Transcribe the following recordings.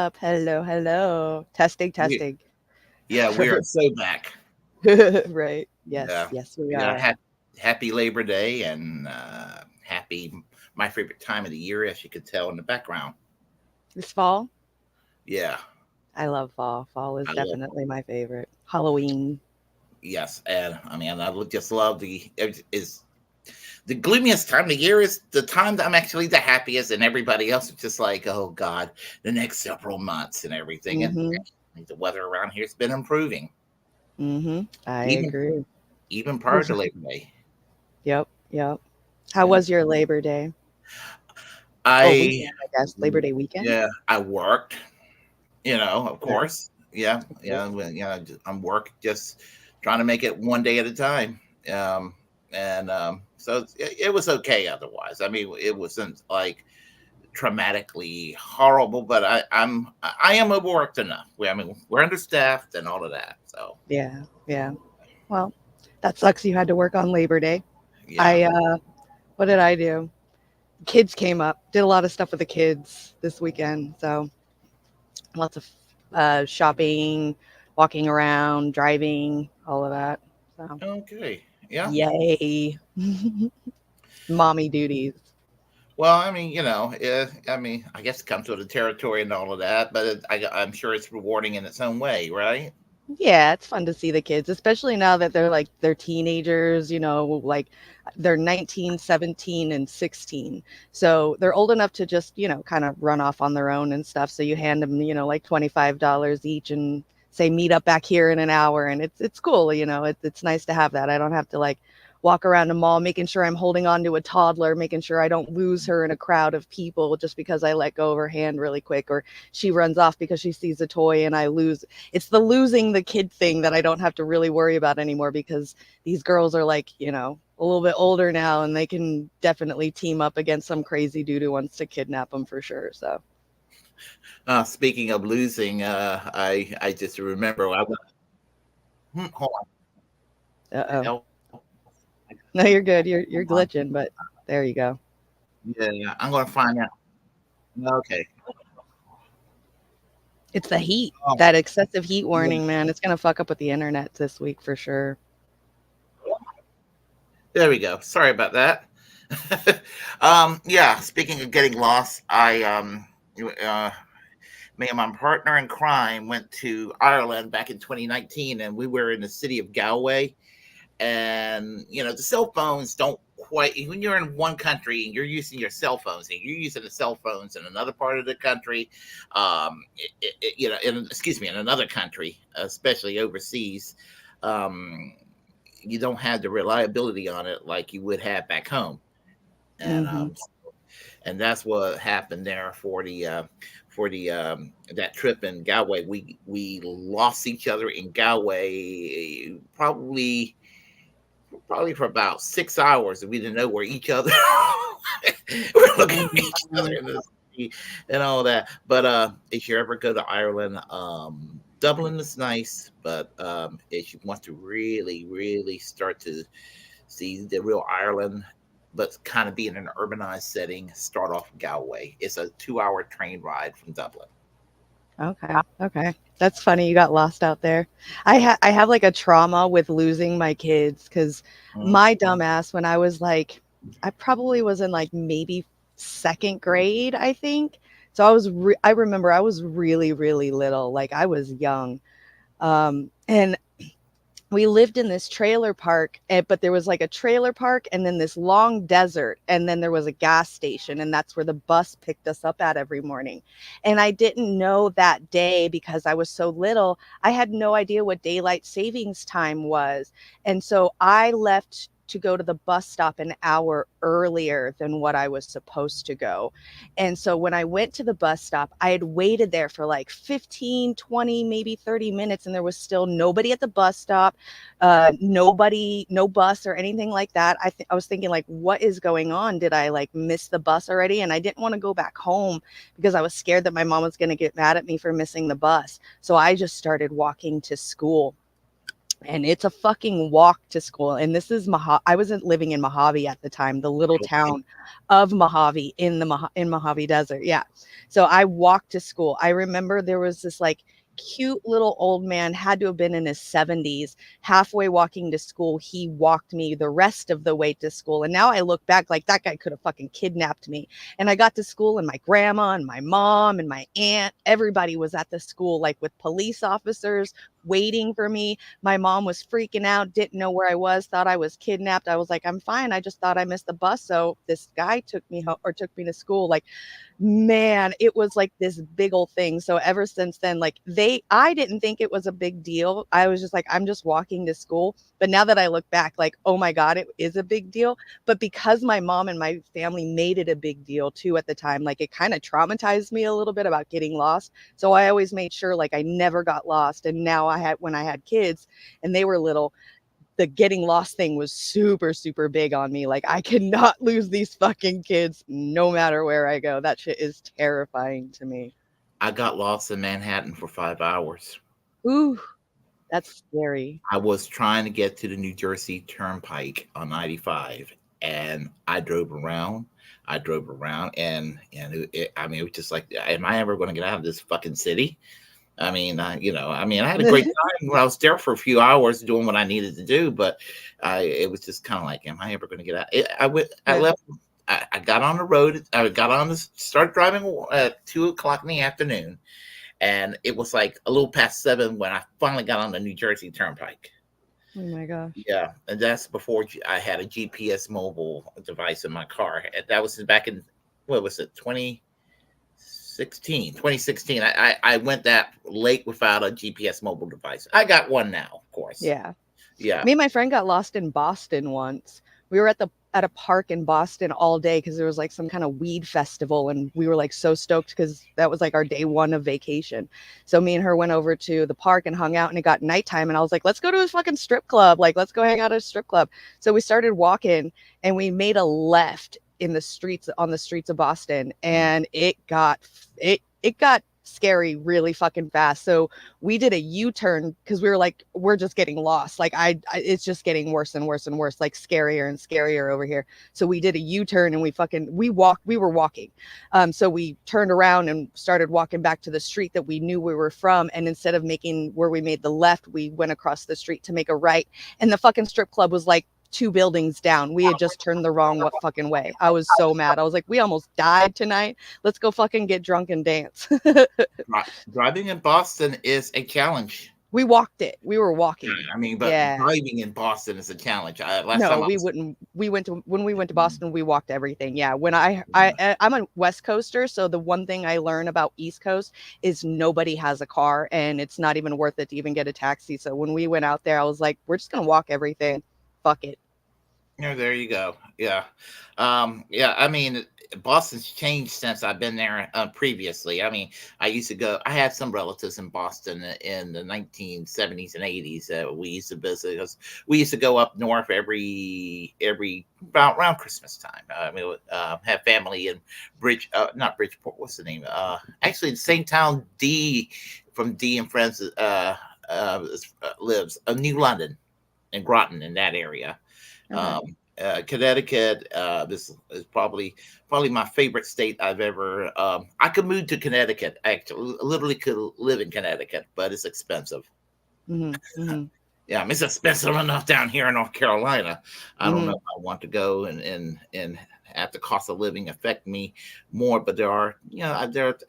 up? Hello, hello. Testing, We, testing. yeah, we are so back. Right. Yes, Yeah, yes, we yeah. are. Happy Labor Day and happy my favorite time of the year, as you could tell in the background. This fall, Yeah, I love fall. Fall is I love. definitely my favorite. Halloween. Yes, and I mean, just love is the gloomiest time of the year is the time that I'm actually the happiest, and everybody else is just like, oh God, the next several months and everything. And Mm-hmm. the weather around here has been improving, Mm-hmm. I even agree. even prior to Labor Day. Yep, yep. How Yeah. was your Labor Day? Oh, I weekend, I guess. Labor Day weekend? yeah, I worked. Of Yeah. course. Yeah, Okay. yeah, I'm work just trying to make it one day at a time. Um, and so it was okay otherwise. I mean, it wasn't like traumatically horrible, but I am overworked enough. I mean, we're understaffed and all of that. So Yeah, yeah. Well, that sucks you had to work on Labor Day. yeah. I what did I do? Kids came up, did a lot of stuff with the kids this weekend. So lots of shopping, walking around, driving, all of that. So Okay. Yeah. yay, mommy duties. Well, I mean, I mean, I guess it comes with the territory and all of that, but I'm sure it's rewarding in its own way, right? Yeah, it's fun to see the kids, especially now that they're teenagers, like they're 19, 17, and 16. So they're old enough to just, kind of run off on their own and stuff. So you hand them, like $25 each and say meet up back here in an hour, and it's cool, it's nice to have that. I don't have to like walk around a mall making sure I'm holding on to a toddler, making sure I don't lose her in a crowd of people just because I let go of her hand really quick, or she runs off because she sees a toy and I lose. It's the losing the kid thing that I don't have to really worry about anymore because these girls are like, a little bit older now and they can definitely team up against some crazy dude who wants to kidnap them for sure. So, Speaking of losing, I just remember I went. Hold uh-oh. on. No, you're good. You're glitching, but there you go. Yeah, I'm gonna find out. Okay. It's the heat. Oh, That excessive heat yeah. warning, man. It's gonna fuck up with the internet this week for sure. There we go. Sorry about that. Yeah. Speaking of getting lost, uh, me and my partner in crime went to Ireland back in 2019, and we were in the city of Galway. And the cell phones don't quite, when you're in one country and you're using your cell phones and you're using the cell phones in another part of the country, excuse me, in another country, especially overseas, um, you don't have the reliability on it like you would have back home. And Mhm. and that's what happened there for the that trip in Galway. We lost each other in Galway probably for about 6 hours, and we didn't know where each other. We were looking Oh, at each other no. in the sea and all that. But if you ever go to Ireland, Dublin is nice, but if you want to really, really start to see the real Ireland, but kind of be in an urbanized setting, start off Galway. It's a 2-hour train ride from Dublin. Okay. Okay. That's funny you got lost out there. I have like a trauma with losing my kids because Mm. my dumbass when I was like I probably was in like maybe second grade, I think. So I remember I was really, really little, like I was young. And we lived in this trailer park, but there was like a trailer park and then this long desert. And then there was a gas station. And that's where the bus picked us up at every morning. And I didn't know that day because I was so little. I had no idea what daylight savings time was. And so I left to go to the bus stop an hour earlier than what I was supposed to go. And so when I went to the bus stop, I had waited there for like 15, 20, maybe 30 minutes, and there was still nobody at the bus stop, nobody, no bus or anything like that. I was thinking like, what is going on? Did I like miss the bus already? And I didn't want to go back home because I was scared that my mom was going to get mad at me for missing the bus. So I just started walking to school. and it's a fucking walk to school. And this is I wasn't living in Mojave at the time, the little Okay. town of Mojave in the in Mojave Desert. Yeah. So I walked to school. I remember there was this like cute little old man, had to have been in his 70s, halfway walking to school. He walked me the rest of the way to school. And now I look back, like that guy could have fucking kidnapped me. And I got to school, and my grandma and my mom and my aunt, everybody was at the school, like with police officers waiting for me. My mom was freaking out, didn't know where I was, thought I was kidnapped. I was like, I'm fine. I just thought I missed the bus. So this guy took me home, or took me to school. Like, man, it was like this big old thing. So ever since then, like I didn't think it was a big deal. I was just like, I'm just walking to school. But now that I look back, like, oh my God, it is a big deal. But because my mom and my family made it a big deal too at the time, like it kind of traumatized me a little bit about getting lost. So I always made sure like I never got lost. And now when I had kids and they were little, the getting lost thing was super, super big on me. Like, I cannot lose these fucking kids no matter where I go. That shit is terrifying to me. I got lost in Manhattan for 5 hours. Ooh, that's scary. I was trying to get to the New Jersey Turnpike on 95, and I drove around. I drove around, and I mean, it was just like, am I ever going to get out of this fucking city? I mean, I mean, I had a great time when I was there for a few hours doing what I needed to do, but it was just kind of like, am I ever going to get out? I Yeah. left. I got on the road. I got on the start driving at 2 o'clock in the afternoon, and it was like a little past 7 when I finally got on the New Jersey Turnpike. Oh my gosh. Yeah, and that's before I had a GPS mobile device in my car. And that was back in, what was it, 2016. I went that late without a GPS mobile device. I got one now, of course. Yeah. Yeah. Me and my friend got lost in Boston once. We were at a park in Boston all day because there was like some kind of weed festival, and we were like so stoked because that was like our day one of vacation. So me and her went over to the park and hung out, and it got nighttime, and I was like, let's go to a fucking strip club. Like, let's go hang out at a strip club. So we started walking, and we made a left in the streets, on the streets of Boston, and it got scary really fucking fast. So we did a U-turn because we were like, we're just getting lost. Like it's just getting worse and worse and worse, like scarier and scarier over here. So we did a U-turn, and we were walking. So we turned around and started walking back to the street that we knew we were from. And instead of making where we made the left, we went across the street to make a right. And the fucking strip club was like two buildings down. We had just turned the wrong fucking way. I was so mad. I was like, we almost died tonight. Let's go fucking get drunk and dance. Driving in Boston is a challenge. We walked it. We were walking. I mean, but Yeah. driving in Boston is a challenge. Last No, time I we was, wouldn't. When we went to Boston, we walked everything. Yeah. When I'm a West Coaster, so the one thing I learned about East Coast is nobody has a car, and it's not even worth it to even get a taxi. So when we went out there, I was like, we're just gonna walk everything. Fuck it. yeah, there you go. Yeah. Yeah, I mean, Boston's changed since I've been there previously. I mean, I had some relatives in Boston in the 1970s and 80s that we used to visit, because we used to go up north every about around Christmas time. I mean, have family in not Bridgeport, what's the name? Actually, the same town from D and Friends lives, New London and Groton, in that area. Okay. Connecticut. This is probably my favorite state I've ever. I could move to Connecticut. I actually literally could live in Connecticut, but it's expensive. Mhm. Mhm. Yeah, it's expensive enough down here in North Carolina. I don't know Mhm. if I want to go and have the cost of living affect me more, but there are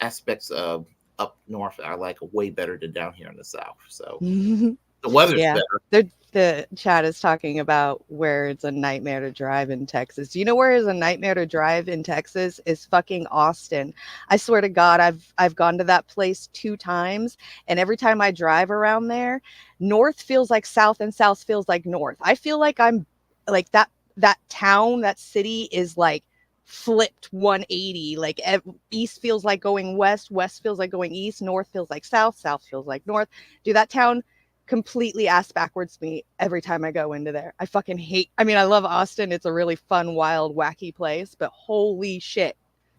aspects of up north I like way better than down here in the south. So the weather's Yeah. better. The chat is talking about where it's a nightmare to drive in Texas. You know where is a nightmare to drive in Texas? Is fucking Austin. I swear to God, I've gone to that place 2 times, and every time I drive around there, north feels like south and south feels like north. I feel like I'm like that town, that city is like flipped 180. Like east feels like going west, west feels like going east, north feels like south, south feels like north. Dude, that town completely ass backwards me every time I go into there. I fucking hate, I mean, I love Austin. It's a really fun, wild, wacky place, but holy shit.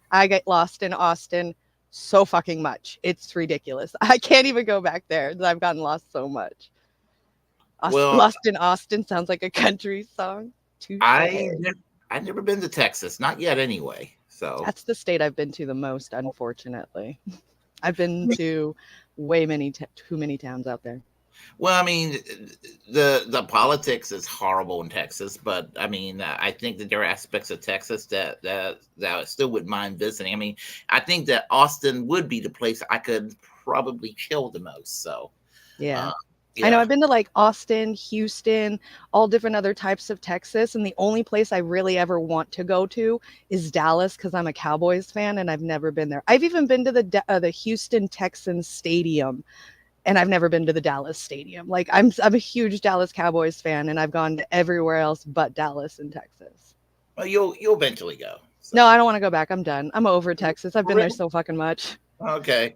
I get lost in Austin so fucking much. It's ridiculous. I can't even go back there. I've gotten lost so much. Well, Lost in Austin sounds like a country song. Touche. I I've never been to Texas, not yet anyway. So, That's the state I've been to the most, unfortunately. I've been to way many too many towns out there. well, I mean, the politics is horrible in Texas, but I mean, I think that there are aspects of Texas that I still wouldn't mind visiting. I mean, I think that Austin would be the place I could probably chill the most. So, Yeah. uh, I know yeah, I've been to like Austin, Houston, all different other types of Texas, and the only place I really ever want to go to is Dallas because I'm a Cowboys fan and I've never been there. I've even been to the Houston Texans stadium, and I've never been to the Dallas stadium. Like I'm a huge Dallas Cowboys fan, and I've gone to everywhere else but Dallas and Texas. well, you'll eventually go. No, So, I don't want to go back. I'm done. I'm over Texas. I've been there so fucking much. okay.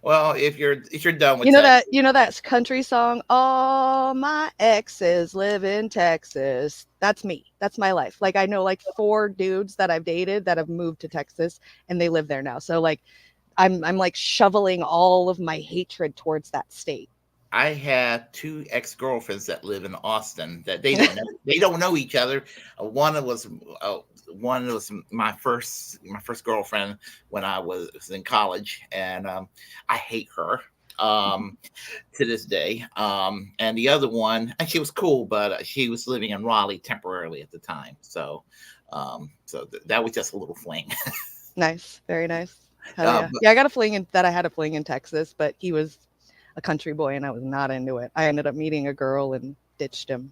Well, if you're done with You know Texas, that country song, "All my exes live in Texas." That's me. That's my life. Like I know like 4 dudes that I've dated that have moved to Texas and they live there now. So like I'm like shoveling all of my hatred towards that state. I have two ex girlfriends that live in Austin that they don't know each other. One was one was my first girlfriend when I was in college, and I hate her to this day. And the other one, and she was cool, but she was living in Raleigh temporarily at the time. So that was just a little fling. Nice. Very nice. Hell uh, yeah. Yeah, I got a fling in that I had a fling in Texas, but he was a country boy and I was not into it. I ended up meeting a girl and ditched him.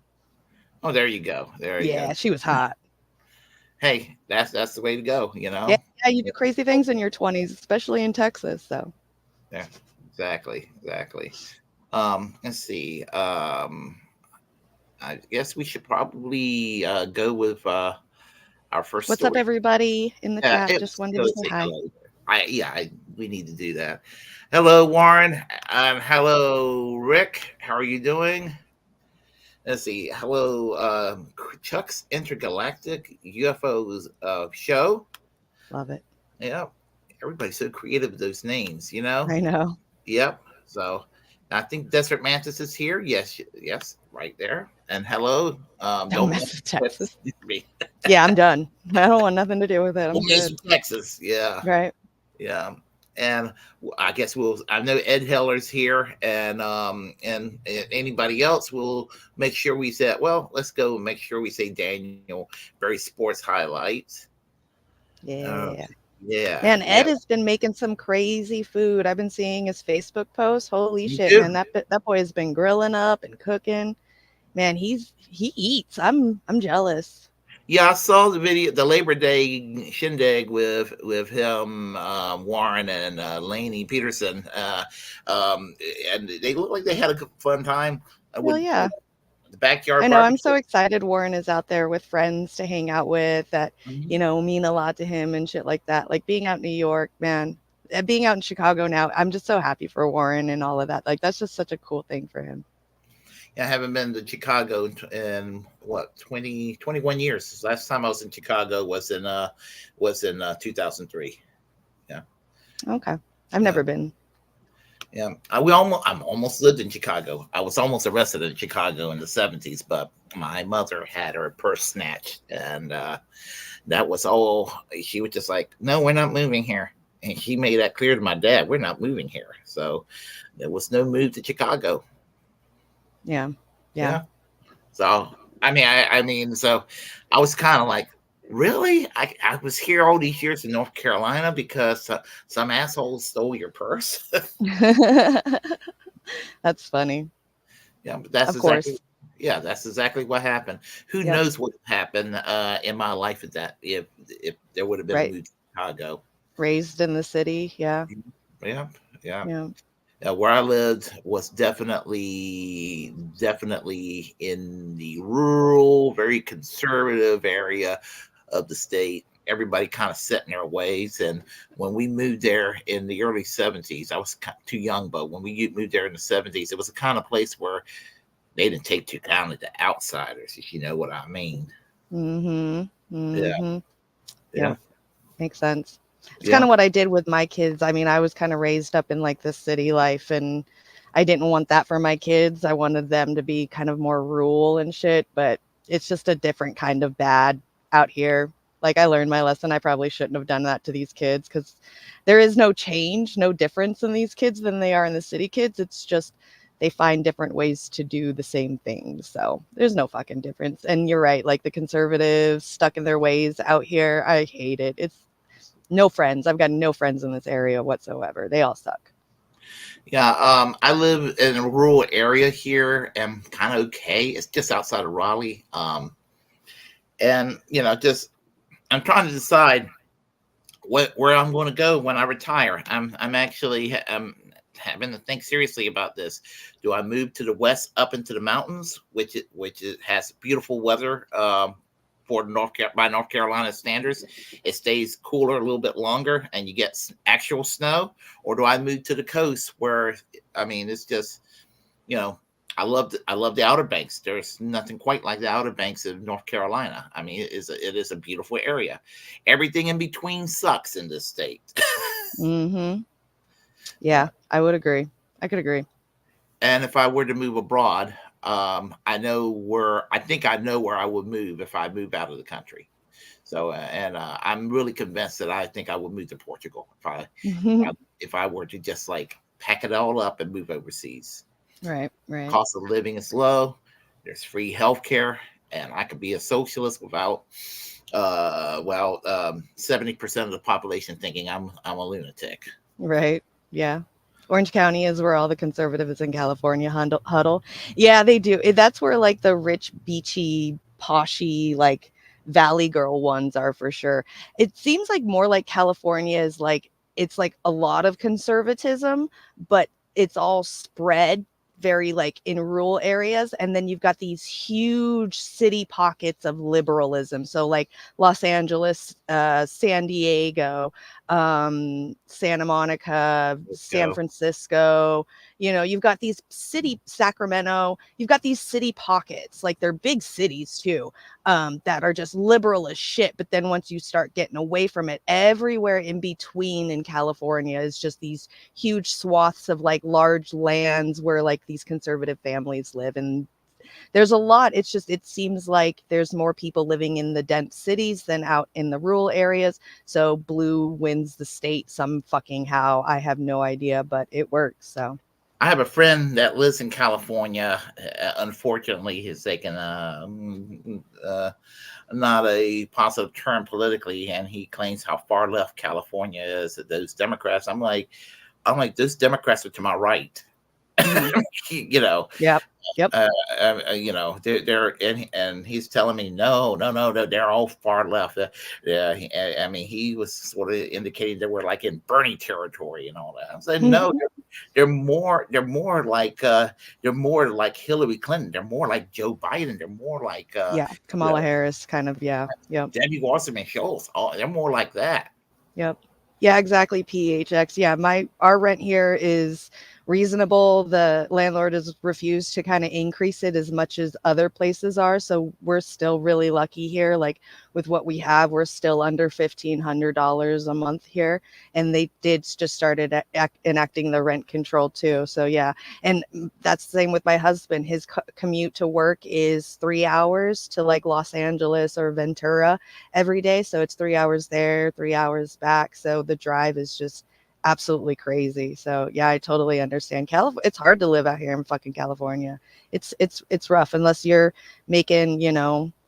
oh, there you go. There you go. Yeah, she was hot. Hey, that's the way to go. Yeah, yeah, you do crazy things in your 20s, especially in Texas, so. Yeah, exactly, exactly. Let's see. I guess we should probably go with our first What's up, story. everybody in the chat? Just Let's wanted go to say say hi. hello. We need to do that. Hello, Warren. Hello, Rick. How are you doing? Let's see. Hello, Chuck's Intergalactic UFOs show. Love it. Yeah, everybody's so creative with those names. You know. I know. Yep. So I think Desert Mantis is here. Yes, yes, right there. And hello. Don't Don't mess mess with Texas. with me. Yeah, I'm done. I don't want nothing to do with it. I'm Don't mess good. with Texas. Yeah, Right. yeah. And I guess we'll. I know Ed Heller's here, and anybody else. We'll make sure we say. Well, let's go and make sure we say Daniel very sports highlights. Uh, Yeah. yeah, Man, yeah. Ed has been making some crazy food. I've been seeing his Facebook posts. Holy You shit, too. man. That boy has been grilling up and cooking. Man, he eats. I'm jealous. Yeah, I saw the video, the Labor Day shindig with him, Warren, and Laney Peterson, and they look like they had a fun time Hell with yeah. the backyard I know. I'm barbecue. so excited Warren is out there with friends to hang out with that, Mhm. mean a lot to him and shit like that. Like being out in New York, man, being out in Chicago now, I'm just so happy for Warren and all of that. Like that's just such a cool thing for him. Yeah, I haven't been to Chicago in what 20 21 years. Last time I was in Chicago was in 2003. Yeah, Okay. I've yeah. never been. Yeah, I'm almost lived in Chicago. I was almost arrested in Chicago in the '70s, but my mother had her purse snatched, and that was all. She was just like, "No, we're not moving here," and she made that clear to my dad. We're not moving here, so there was no move to Chicago. Yeah. Yeah. Yeah, so so I was kind of like, really? I was here all these years in North Carolina because some asshole stole your purse. That's funny. Yeah, but that's Of exactly course. yeah, that's exactly what happened. Who Yep. knows what happened in my life at that if there would have been a Right. move to Chicago. Raised in the city. Yeah. Yeah, yeah. Yeah. Where I lived was definitely in the rural, very conservative area of the state. Everybody kind of set in their ways, and when we moved there in the early '70s, I was too young, but when we moved there in the '70s, it was the kind of place where they didn't take too kindly to outsiders, if you know what I mean. Mhm. Yeah, Mhm. yeah, Yep. Makes sense. It's kind yeah. of what I did with my kids. I mean, I was kind of raised up in like the city life and I didn't want that for my kids. I wanted them to be kind of more rural and shit, but it's just a different kind of bad out here. Like I learned my lesson. I probably shouldn't have done that to these kids because there is no change, no difference in these kids than they are in the city kids. It's just they find different ways to do the same thing. So there's no fucking difference. And you're right, like the conservatives stuck in their ways out here. I hate it. It's no friends. I've got no friends in this area whatsoever. They all suck. Yeah, I live in a rural area here and kind of okay. It's just outside of Raleigh. And just I'm trying to decide where I'm going to go when I retire. I'm actually having to think seriously about this. Do I move to the west up into the mountains, which has beautiful weather for by North Carolina standards? It stays cooler a little bit longer, and you get actual snow. Or do I move to the coast where it's just you know I love the Outer Banks. There's nothing quite like the Outer Banks of North Carolina. I mean, it is a beautiful area. Everything in between sucks in this state. Mm-hmm. Yeah, I would agree. I could agree. And if I were to move abroad, I think I know where I would move if I move out of the country. So, I'm really convinced that I think I would move to Portugal if I were to just like pack it all up and move overseas. Right, right. Cost of living is low. There's free healthcare, and I could be a socialist without 70% of the population thinking I'm a lunatic. Right. Yeah. Orange County is where all the conservatives in California huddle. Yeah, they do. That's where like the rich, beachy, poshy, like valley girl ones are for sure. It seems like more like California is like it's like a lot of conservatism, but it's all spread very like in rural areas, and then you've got these huge city pockets of liberalism. So like Los Angeles, San Diego, Santa Monica, Let's San go. Francisco. You've got these Sacramento, you've got these city pockets, like they're big cities too, that are just liberal as shit. But then once you start getting away from it, everywhere in between in California is just these huge swaths of like large lands where like these conservative families live. And there's a lot. It's just, it seems like there's more people living in the dense cities than out in the rural areas. So blue wins the state some fucking how. I have no idea, but it works. So, I have a friend that lives in California. Unfortunately, he's taken not a positive turn politically, and he claims how far left California is. Those Democrats. I'm like those Democrats are to my right. mhm. you know, Yep. Yep. they're and he's telling me no, they're all far left. Yeah, he was sort of indicating that we're like in Bernie territory and all that. I said no, they're more like Hillary Clinton. They're more like Joe Biden. They're more like Yeah. you Kamala know Harris kind of. Yeah. Yep. Debbie Wasserman Schultz. Oh, they're more like that. Yep. Yeah, exactly, PHX. Yeah, our rent here is reasonable. The landlord has refused to kind of increase it as much as other places are, so we're still really lucky here. Like with what we have, we're still under $1,500 a month here, and they did just started enacting the rent control too. So yeah, and that's the same with my husband. His commute to work is 3 hours to like Los Angeles or Ventura every day. So it's 3 hours there, 3 hours back. So the drive is just absolutely crazy. So yeah, I totally understand. It's hard to live out here in fucking California. It's rough unless you're making,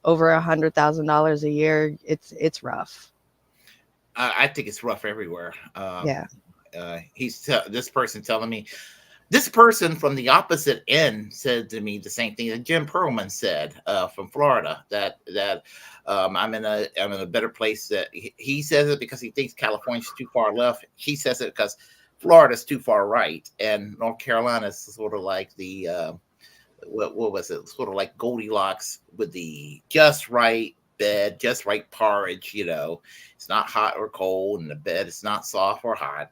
over $100,000 a year. It's rough. I think it's rough everywhere. Yeah. This person telling me. This person from the opposite end said to me the same thing that Jim Perlman said from Florida, that I'm in a better place. That he says it because he thinks California's too far left. She says it because Florida's too far right, and North Carolina is sort of like the what was it? Sort of like Goldilocks with the just right bed, just right porridge. It's not hot or cold, and the bed is not soft or hot.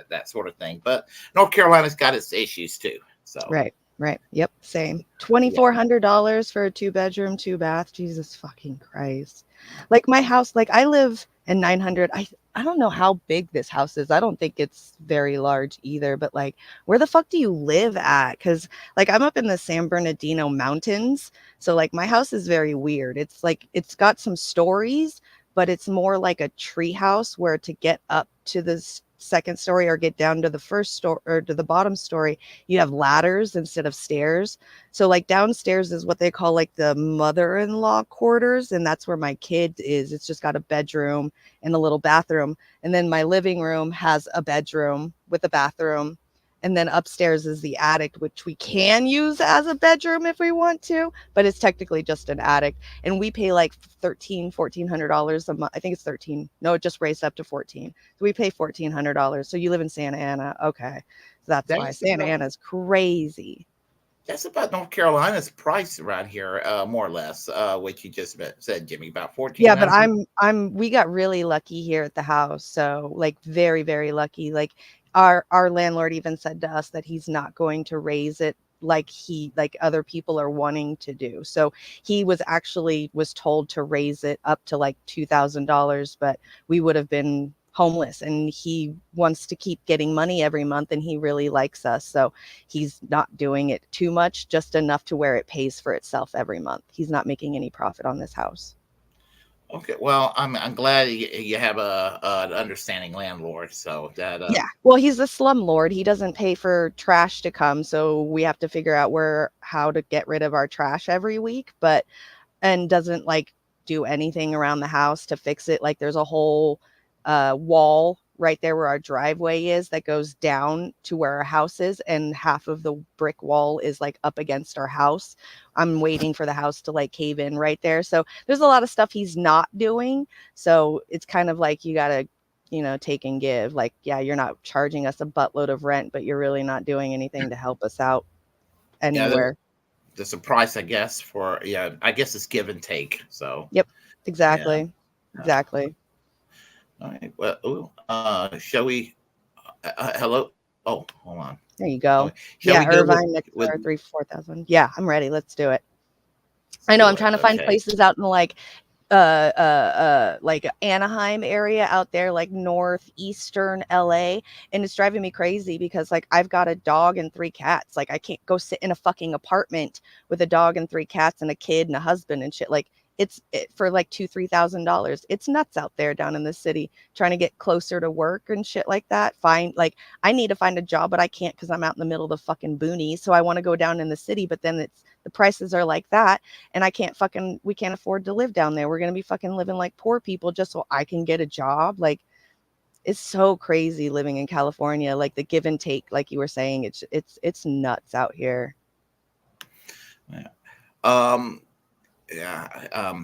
That sort of thing. But North Carolina's got its issues too. So Right. Right. Yep. Same. yeah, $2,400 for a 2 bedroom, 2 bath. Jesus fucking Christ. Like my house, like I live in 900. I don't know how big this house is. I don't think it's very large either, but like, where the fuck do you live at? Because like, I'm up in the San Bernardino mountains. So like, my house is very weird. It's like, it's got some stories, but it's more like a tree house where to get up to the second story or get down to the first story or to the bottom story, you have ladders instead of stairs. So like downstairs is what they call like the mother-in-law quarters, and that's where my kid is. It's just got a bedroom and a little bathroom. And then my living room has a bedroom with a bathroom. And then upstairs is the attic, which we can use as a bedroom if we want to, but it's technically just an attic. And we pay like $1,400 a month. I think it's 13. No, it just raised up to 14. So we pay $1,400. So you live in Santa Ana. Okay. So that's why That's Santa Ana's crazy. That's about North Carolina's price around here, more or less. What you just said, Jimmy, about Yeah, but 1,400. we got really lucky here at the house. So like very, very lucky. Like our landlord even said to us that he's not going to raise it like other people are wanting to do. So he was told to raise it up to like $2,000, but we would have been homeless, and he wants to keep getting money every month, and he really likes us. So he's not doing it too much, just enough to where it pays for itself every month. He's not making any profit on this house. Okay, well, I'm glad you have an understanding landlord, so that Yeah. Well, he's a slumlord. He doesn't pay for trash to come, so we have to figure out where how to get rid of our trash every week, but and doesn't like do anything around the house to fix it. Like there's a whole wall right there where our driveway is that goes down to where our house is, and half of the brick wall is like up against our house. I'm waiting for the house to like cave in right there. So there's a lot of stuff he's not doing. So it's kind of like you gotta, take and give. Like, yeah, you're not charging us a buttload of rent, but you're really not doing anything to help us out yeah, anywhere. there's a price, I guess, for yeah. I guess it's give and take. So Yep, yeah. exactly. Exactly. All right. Well, shall we? Hello. Oh, hold on. There you Okay. go. Shall we Yeah, go Irvine next with? door, 3, 4,000. Yeah, I'm ready. Let's do it. Let's I know I'm do trying it. to find Okay. places out in like Anaheim area out there, like northeastern LA. And it's driving me crazy because like I've got a dog and three cats. Like I can't go sit in a fucking apartment with a dog and three cats and a kid and a husband and shit. Like for like $2,000, $3,000. It's nuts out there down in the city trying to get closer to work and shit like that. I need to find a job, but I can't because I'm out in the middle of the fucking boonies. So I want to go down in the city, but then the prices are like that, and we can't afford to live down there. We're going to be fucking living like poor people just so I can get a job. Like it's so crazy living in California, like the give and take, like you were saying, it's nuts out here. Yeah. Um. Yeah.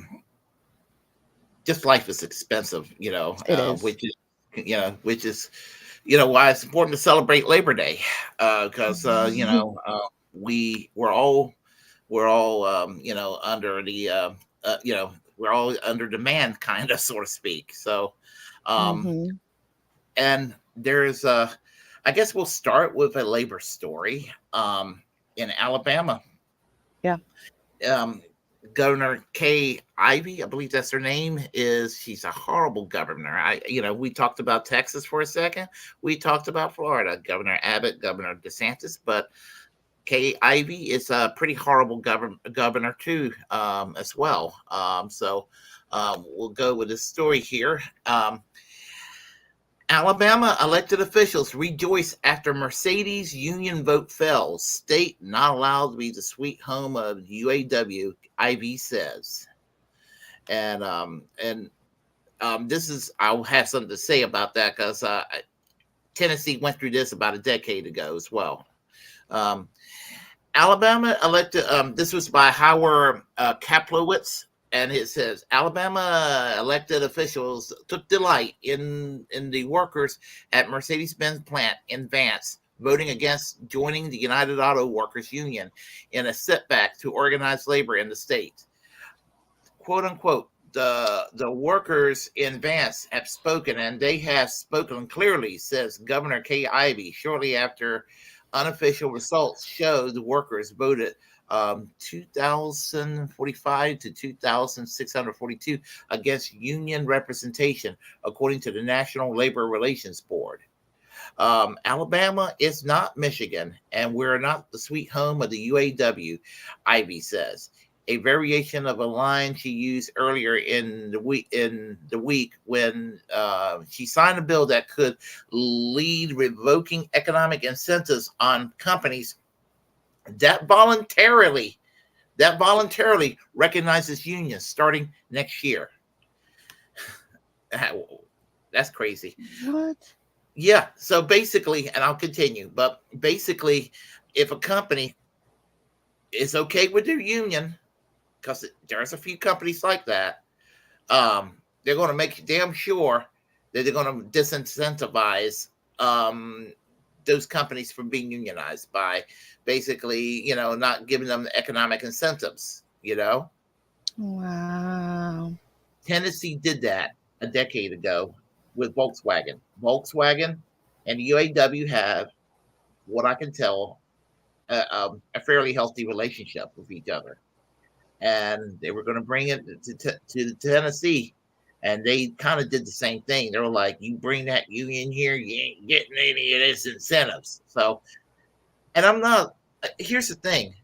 Just life is expensive, It is. which is, why it's important to celebrate Labor Day, because we're all under the we're all under demand, kind of, so to speak. So, um, Mhm. and there's I guess we'll start with a labor story. In Alabama, Yeah. um, Governor Kay Ivey, I believe that's her name, she's a horrible governor. We talked about Texas for a second. We talked about Florida, Governor Abbott, Governor DeSantis, but Kay Ivey is a pretty horrible governor too, as well. We'll go with this story here. Alabama elected officials rejoice after Mercedes union vote fails. State not allowed to be the sweet home of UAW, Ivy says. And this is, I'll have something to say about that because Tennessee went through this about a decade ago as well. Um, Alabama elected, this was by Howard Kaplowitz, and it says Alabama elected officials took delight in the workers at Mercedes-Benz plant in Vance voting against joining the United Auto Workers Union in a setback to organized labor in the state. "Quote unquote, the workers in Vance have spoken, and they have spoken clearly," says Governor Kay Ivey shortly after unofficial results show the workers voted 2,045 to 2,642 against union representation, according to the National Labor Relations Board. Alabama is not Michigan, and we're not the sweet home of the UAW, Ivy says. A variation of a line she used earlier in the week when she signed a bill that could lead revoking economic incentives on companies that voluntarily recognizes unions starting next year. That's crazy. What? Yeah. So basically, and I'll continue, but basically, if a company is okay with their union, because there's a few companies like that, they're going to make damn sure that they're going to disincentivize those companies from being unionized by basically, not giving them economic incentives. Wow. Tennessee did that a decade ago with Volkswagen. Volkswagen and the UAW have, what I can tell, a fairly healthy relationship with each other. And they were going to bring it to Tennessee. And they kind of did the same thing. They were like, you bring that union here, you ain't getting any of this incentives. So, and I'm not, here's the thing.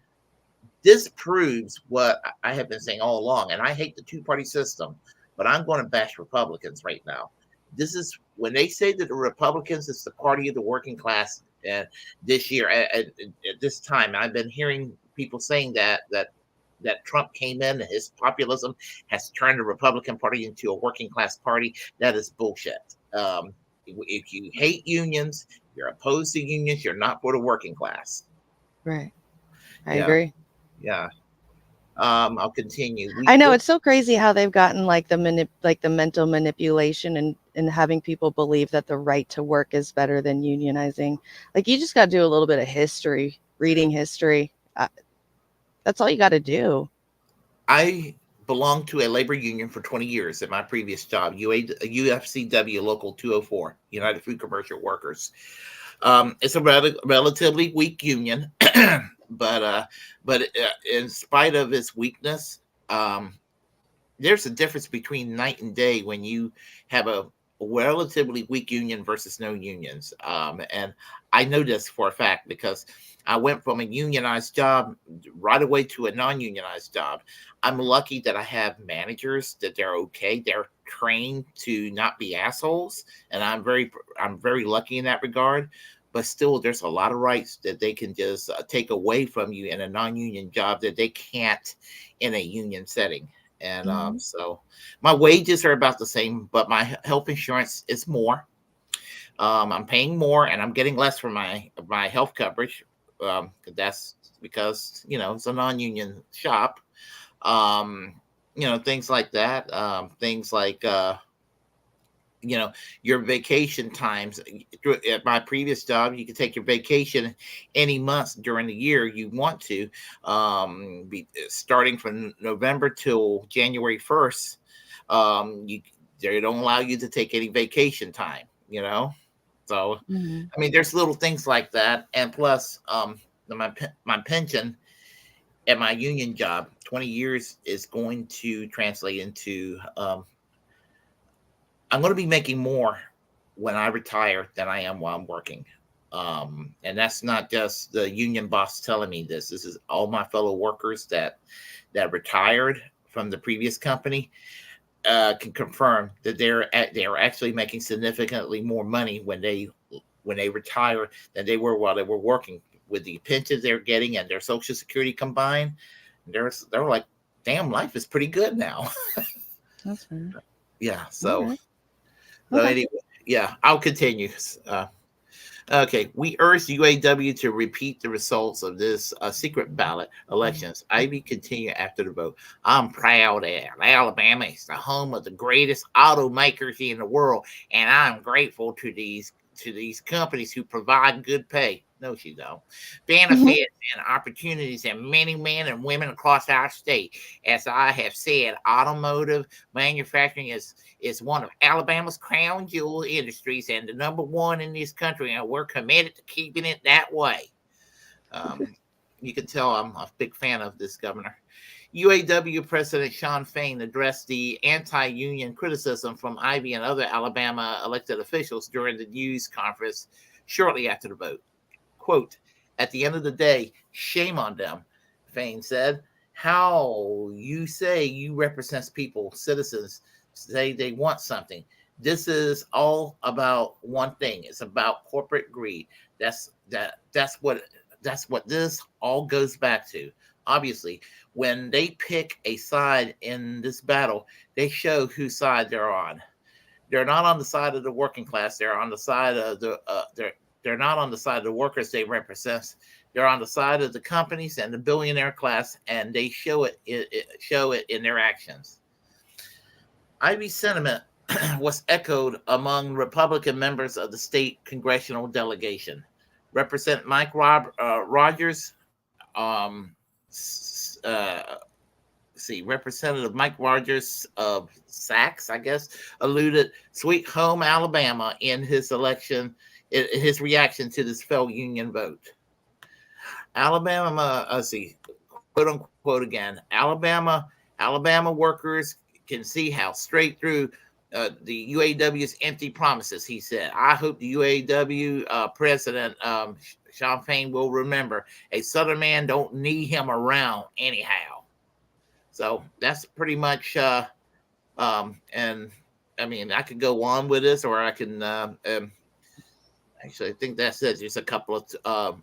This proves what I have been saying all along. And I hate the two-party system, but I'm going to bash Republicans right now. This is when they say that the Republicans is the party of the working class. And this year, at this time, I've been hearing people saying that Trump came in and his populism has turned the Republican Party into a working class party. That is bullshit. If you hate unions, you're opposed to unions, you're not for the working class. Right. I Yeah, agree. yeah. I'll continue. I know it's so crazy how they've gotten like the mental manipulation and having people believe that the right to work is better than unionizing. Like you just got to do a little bit of history, reading history. That's all you got to do. I belonged to a labor union for 20 years at my previous job, UFCW Local 204, United Food Commercial Workers. It's a relatively weak union, but in spite of its weakness, um, there's a difference between night and day when you have a relatively weak union versus no unions. And I know this for a fact because I went from a unionized job right away to a non-unionized job. I'm lucky that I have managers that they're okay. They're trained to not be assholes, and I'm very lucky in that regard. But still, there's a lot of rights that they can just take away from you in a non-union job that they can't in a union setting. And Hmm. so my wages are about the same, but my health insurance is more. I'm paying more, and I'm getting less for my health coverage. That's because it's a non-union shop. Things like that. Things like your vacation times. At my previous job, you could take your vacation any month during the year you want to, starting from November till January 1st. You They don't allow you to take any vacation time. So Hmm. I mean, there's little things like that. And plus, my pension at my union job, 20 years, is going to translate into, I'm going to be making more when I retire than I am while I'm working. And that's not just the union boss telling me this. This is all my fellow workers that retired from the previous company, can confirm that they're actually making significantly more money when they retire than they were while they were working. With the pensions they're getting and their Social Security combined, they're like, damn, life is pretty good now. That's fair. Yeah. All So right. so Okay. anyway, yeah, I'll continue. Okay, we urge UAW to repeat the results of this secret ballot elections. Ivy continue after the vote. I'm proud that Alabama is the home of the greatest automakers in the world, and I'm grateful to these companies who provide good pay. No, she don't. Benefits and opportunities and many men and women across our state. As I have said, automotive manufacturing is one of Alabama's crown jewel industries and the number one in this country, and we're committed to keeping it that way. Um, you can tell I'm a big fan of this governor. UAW President Sean Fain addressed the anti union criticism from Ivy and other Alabama elected officials during the news conference shortly after the vote. Quote, at the end of the day, shame on them, Fain said. How you say you represent people, citizens, say they want something. This is all about one thing. It's about corporate greed. That's what this all goes back to. Obviously, when they pick a side in this battle, they show whose side they're on. They're not on the side of the working class. They're on the side of they're not on the side of the workers they represent. They're on the side of the companies and the billionaire class, and they show it in their actions. Ivy's sentiment was echoed among Republican members of the state congressional delegation. Representative Mike Rogers, um, uh, see, Representative Mike Rogers of Sachs, I guess, alluded "Sweet Home Alabama" in his reaction to this failed union vote. Alabama, let's see, quote unquote again, Alabama workers can see how straight through the UAW's empty promises, he said. I hope the UAW president, Sean Fain, will remember a Southern man don't need him around anyhow. So that's pretty much, and I mean, I could go on with this, or I can, actually, I think that's it. Just a couple of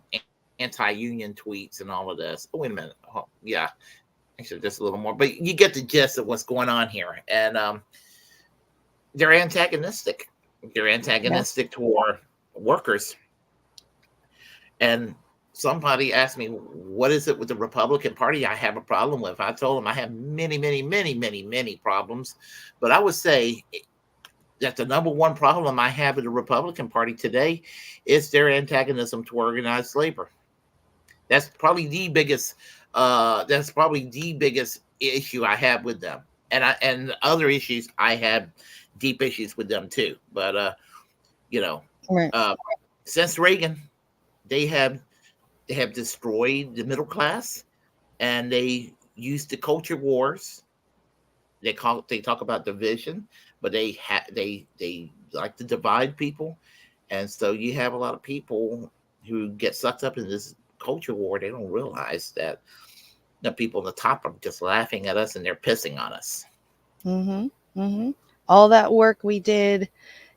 anti-union tweets and all of this. Oh, wait a minute. Oh, yeah, actually, just a little more, but you get the gist of what's going on here, and they're antagonistic. They're Yeah. antagonistic toward workers. And somebody asked me, what is it with the Republican Party I have a problem with? I told them I have many, many, many, many, many problems. But I would say that the number one problem I have with the Republican Party today is their antagonism to organized labor. That's probably the biggest. That's probably the biggest issue I have with them, and other issues I have deep issues with them too. But you know, Right. uh, since Reagan, they have they have destroyed the middle class, and they use the culture wars. They talk about division, but they like to divide people, and so you have a lot of people who get sucked up in this culture war. They don't realize that the people at the top are just laughing at us and they're pissing on us. Mhm. Mhm. All that work we did,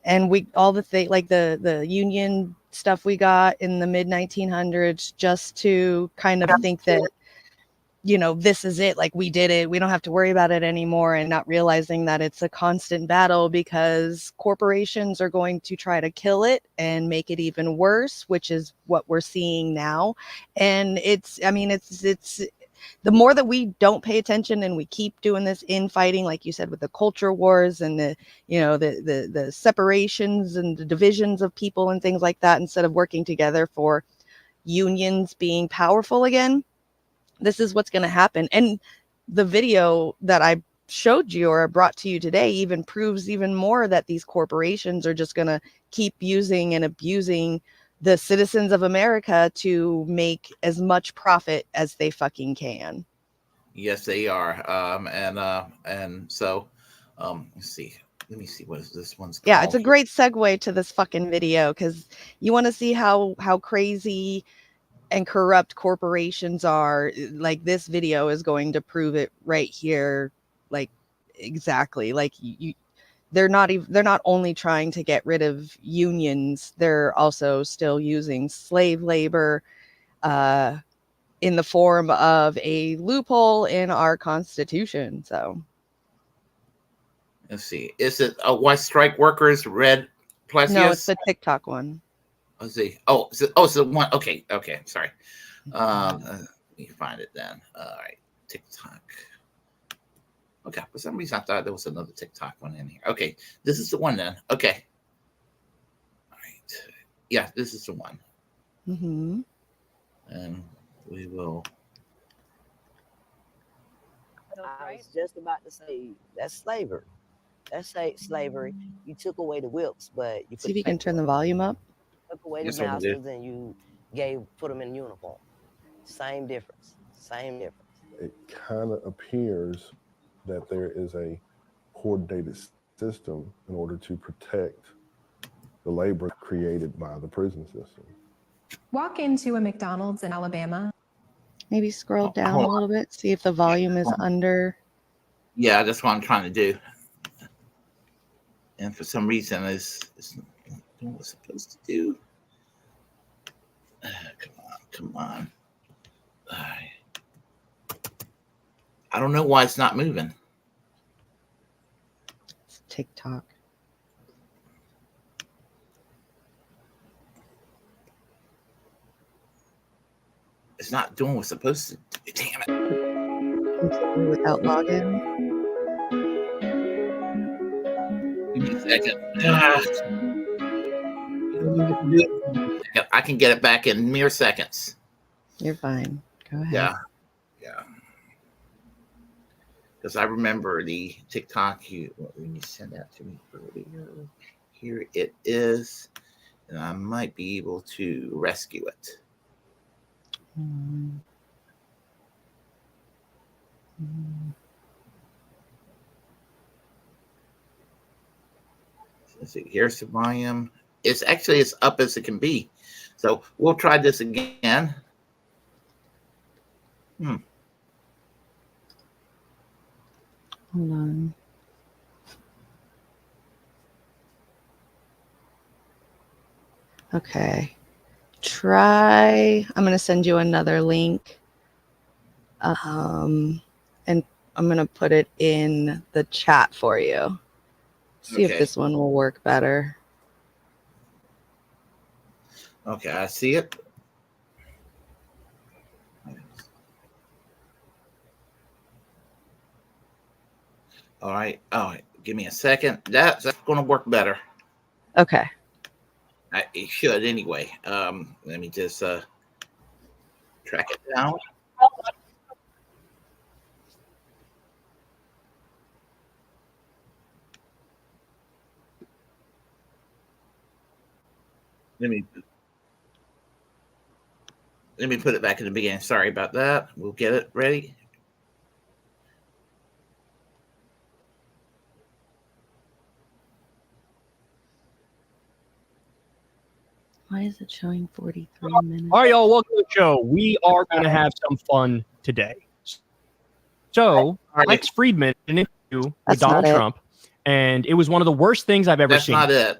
and we all the thing like the union stuff we got in the mid 1900s, just to kind of think that, this is it, like we did it, we don't have to worry about it anymore, and not realizing that it's a constant battle because corporations are going to try to kill it and make it even worse, which is what we're seeing now. And it's the more that we don't pay attention and we keep doing this infighting, like you said, with the culture wars and the separations and the divisions of people and things like that, instead of working together for unions being powerful again, this is what's going to happen. And the video that I showed you or brought to you today even proves even more that these corporations are just going to keep using and abusing the citizens of America to make as much profit as they fucking can. Yes, they are. And so, let's see. Let me see what is this one's Yeah, it's called a here. great segue to this fucking video because you want to see how crazy and corrupt corporations are. Like, this video is going to prove it right here. Like, exactly. Like, they're not only trying to get rid of unions, they're also still using slave labor uh in the form of a loophole in our constitution. So Let's see. Is it Why Strike Workers Red no, it's Plesius? the TikTok one. Let's see. So one. Okay, okay. Sorry. Let me find it then. All right. TikTok. Okay. For some reason, I thought there was another TikTok one in here. Okay. This is the one then. Okay. All right. Yeah, this is the one. Mm-hmm. And we will. I was just about to say that's slavery. That's slavery. You took away the whips, but you See put if the you can paper turn up. the volume up. Took away the Yes, over there. masters and you put them in uniform. Same difference. Same difference. It kind of appears that there is a coordinated system in order to protect the labor created by the prison system. Walk into a McDonald's in Alabama. Maybe scroll down hold a little bit, see if the volume is under. Yeah, that's what I'm trying to do. And for some reason, it's not doing what it's supposed to do. Come on. I don't know why it's not moving. It's TikTok. It's not doing what's supposed to do. Damn it. Continue without login. Give me a second. I can get it back in mere seconds. You're fine. Go ahead. Yeah. Because I remember the TikTok when you sent that to me earlier. Here it is. And I might be able to rescue it. Let's see. Here's the volume. It's actually as up as it can be. So we'll try this again. Hold on. Okay. Try. I'm going to send you another link. And I'm going to put it in the chat for you. See if this one will work better. Okay, I see it. All right. Oh, give me a second. That's going to work better. Okay. It should anyway. Let me just track it down. Let me put it back in the beginning. Sorry about that. We'll get it ready. Why is it showing 43 minutes? All right, y'all, welcome to the show. We are going to have some fun today. So, Lex Friedman did an interview with Donald Trump, and it was one of the worst things I've ever seen. That's not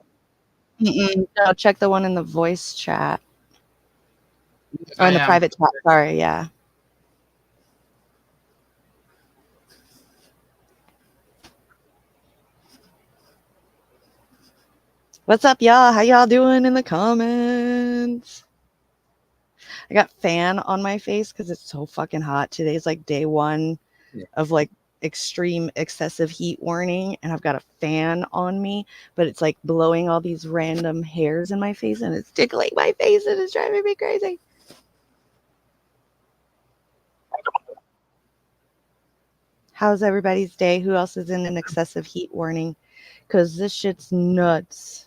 it. No, check the one in the voice chat. Or in the private chat. Sorry, yeah. What's up, y'all? How y'all doing in the comments? I got fan on my face because it's so fucking hot. Today's like day one of like extreme excessive heat warning, and I've got a fan on me, but it's like blowing all these random hairs in my face, and it's tickling my face, and it's driving me crazy. How's everybody's day? Who else is in an excessive heat warning? Because this shit's nuts.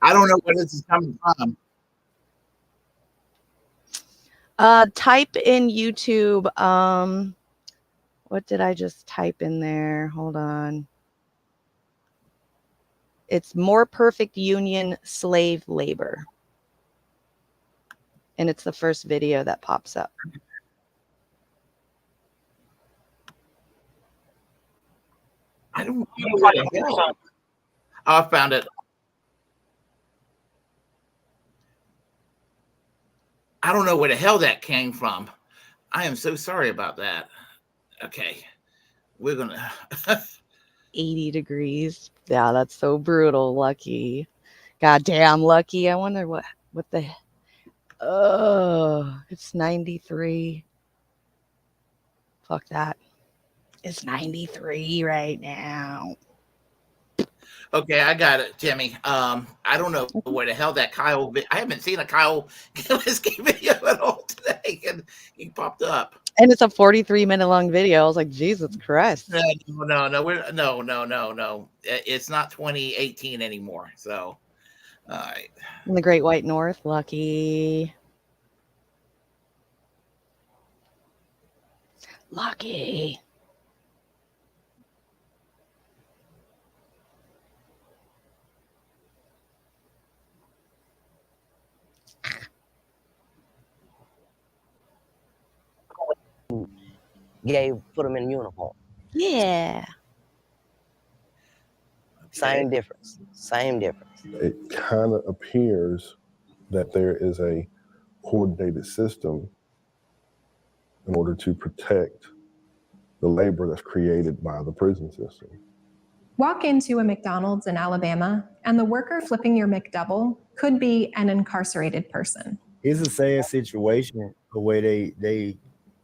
I don't know where this is coming from. Type in YouTube. What did I just type in there? Hold on. It's More Perfect Union Slave Labor. And it's the first video that pops up. I don't know what the hell. Oh, I found it. I don't know where the hell that came from. I am so sorry about that. Okay. We're going to... 80 degrees. Yeah, that's so brutal, Lucky. Goddamn, Lucky. I wonder what the... Oh, it's 93. Fuck that. It's 93 right now. Okay, I got it, Timmy. I don't know where the hell that Kyle... I haven't seen a Kyle Gillespie video at all today, and he popped up. And it's a 43-minute long video. I was like, Jesus Christ. No. It's not 2018 anymore. So, all right. In the Great White North, Lucky. Lucky. Put them in uniform. Yeah. Same difference. Same difference. It kind of appears that there is a coordinated system in order to protect the labor that's created by the prison system. Walk into a McDonald's in Alabama, and the worker flipping your McDouble could be an incarcerated person. It's a sad situation the way they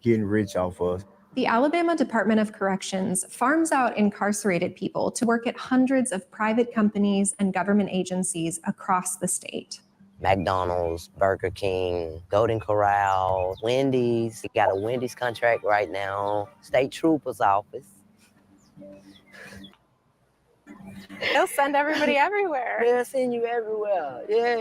getting rich off us. The Alabama Department of Corrections farms out incarcerated people to work at hundreds of private companies and government agencies across the state. McDonald's, Burger King, Golden Corral, Wendy's. We got a Wendy's contract right now. State Trooper's office. They'll send everybody everywhere. They'll send you everywhere. Yeah.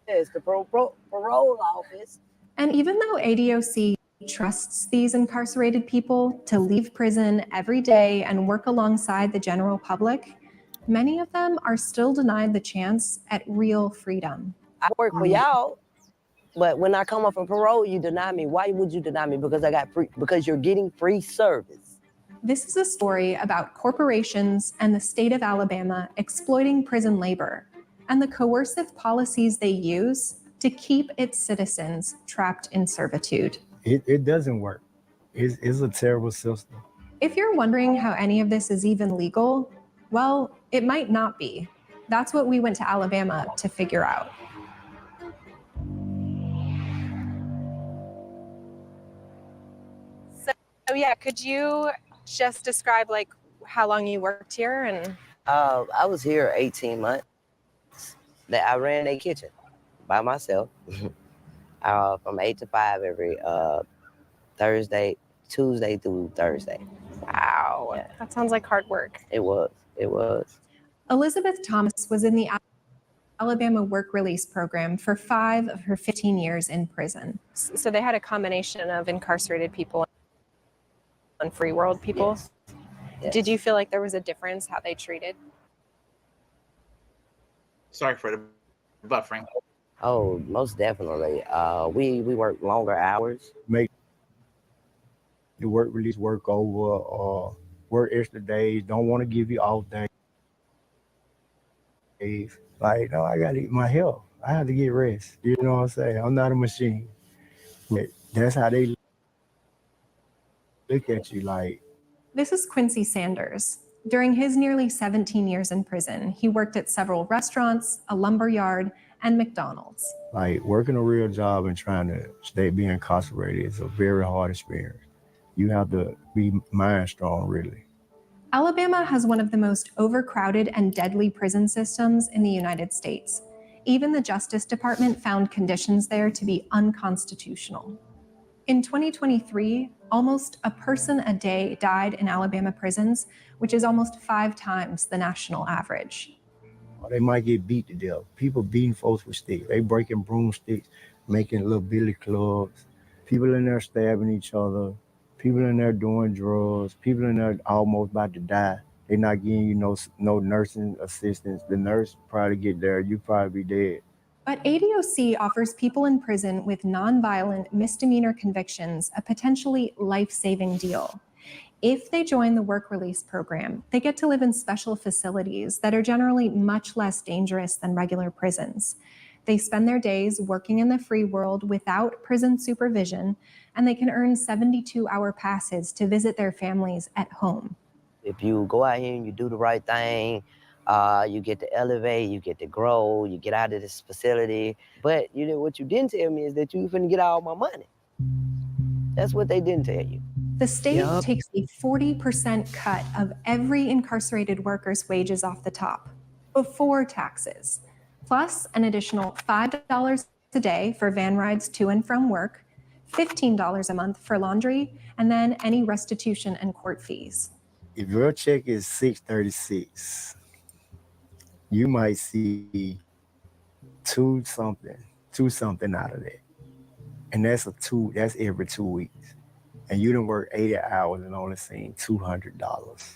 It's the parole office. And even though ADOC trusts these incarcerated people to leave prison every day and work alongside the general public, many of them are still denied the chance at real freedom. I work for y'all, but when I come up from parole, you deny me. Why would you deny me? Because you're getting free service. This is a story about corporations and the state of Alabama exploiting prison labor and the coercive policies they use to keep its citizens trapped in servitude. It doesn't work. It's a terrible system. If you're wondering how any of this is even legal, well, it might not be. That's what we went to Alabama to figure out. So yeah, could you just describe like how long you worked here? And I was here 18 months. I ran a kitchen by myself from 8 to 5 every Tuesday through Thursday. wow, Yeah. that sounds like hard work. It was. Elizabeth Thomas was in the Alabama Work Release Program for 5 of her 15 years in prison. So they had a combination of incarcerated people and free world people. Yes. Yes. Did you feel like there was a difference how they treated? Sorry for the buffering. Oh, most definitely. We work longer hours. Make the work release work over or work extra days. Don't want to give you off days. Like, no, I gotta eat my health. I have to get rest. You know what I'm saying? I'm not a machine. But that's how they look at you. Like, This is Quincy Sanders. During his nearly 17 years in prison, he worked at several restaurants, a lumber yard, and McDonald's. like working a real job and trying to be incarcerated is a very hard experience. You have to be mind strong, really. Alabama has one of the most overcrowded and deadly prison systems in the United States. Even the Justice Department found conditions there to be unconstitutional. In 2023, almost a person a day died in Alabama prisons, which is almost 5 times the national average. Or they might get beat to death. People beating folks with sticks. They breaking broomsticks, making little billy clubs. People in there stabbing each other. People in there doing drugs. People in there almost about to die. They're not giving you no nursing assistance. The nurse probably get there. You probably be dead. But ADOC offers people in prison with nonviolent misdemeanor convictions a potentially life-saving deal. If they join the work release program, they get to live in special facilities that are generally much less dangerous than regular prisons. They spend their days working in the free world without prison supervision, and they can earn 72-hour passes to visit their families at home. If you go out here and you do the right thing, you get to elevate, you get to grow, you get out of this facility. But you know what you didn't tell me is that you finna get all my money. That's what they didn't tell you. The state takes a 40% cut of every incarcerated worker's wages off the top, before taxes, plus an additional $5 a day for van rides to and from work, $15 a month for laundry, and then any restitution and court fees. If your check is $636, you might see two something out of that. And that's every 2 weeks. and you done work 80 hours and only seen $200.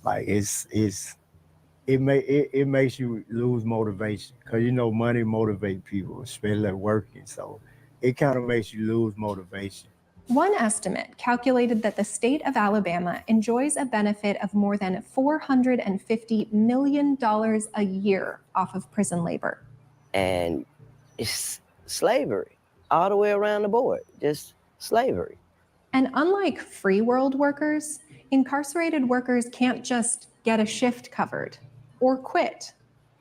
Like it makes you lose motivation, because you know money motivate people, especially at working. So it kind of makes you lose motivation. One estimate calculated that the state of Alabama enjoys a benefit of more than $450 million a year off of prison labor. And it's slavery all the way around the board, just slavery. And unlike free world workers, incarcerated workers can't just get a shift covered or quit.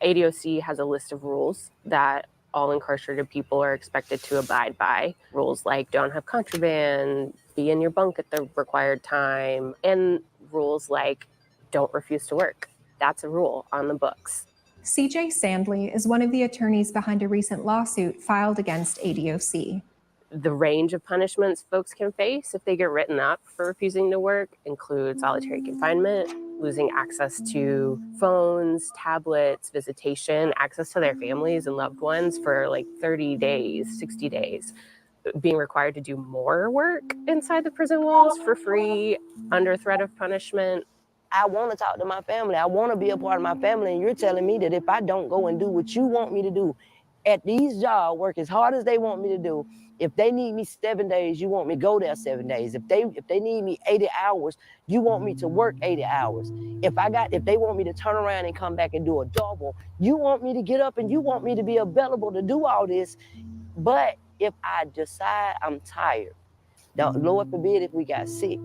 ADOC has a list of rules that all incarcerated people are expected to abide by. Rules like don't have contraband, be in your bunk at the required time, and rules like don't refuse to work. That's a rule on the books. CJ Sandley is one of the attorneys behind a recent lawsuit filed against ADOC. The range of punishments folks can face if they get written up for refusing to work include solitary confinement, losing access to phones, tablets, visitation, access to their families and loved ones for like 30 days, 60 days, being required to do more work inside the prison walls for free under threat of punishment. I want to talk to my family. I want to be a part of my family. And you're telling me that if I don't go and do what you want me to do at these jobs, work as hard as they want me to do, if they need me 7 days, you want me to go there 7 days. If they need me 80 hours, you want me to work 80 hours. If they want me to turn around and come back and do a double, you want me to get up and you want me to be available to do all this. But if I decide I'm tired, Lord forbid if we got sick.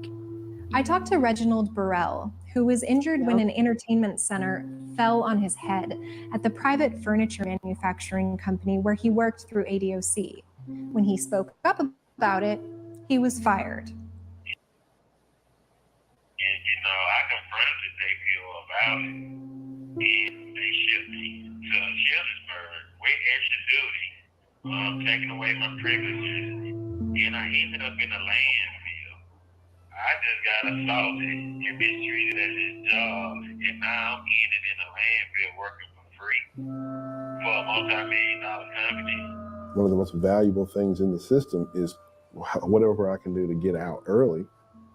I talked to Reginald Burrell, who was injured when an entertainment center fell on his head at the private furniture manufacturing company where he worked through ADOC. When he spoke up about it, he was fired. And I confronted Xavier about it, and they shipped me to Shieldsburg with extra duty, taking away my privileges, and I ended up in a landfill. I just got assaulted and mistreated at this job, and now I'm in a landfill working for free for a multi-million-dollar company. One of the most valuable things in the system is whatever I can do to get out early.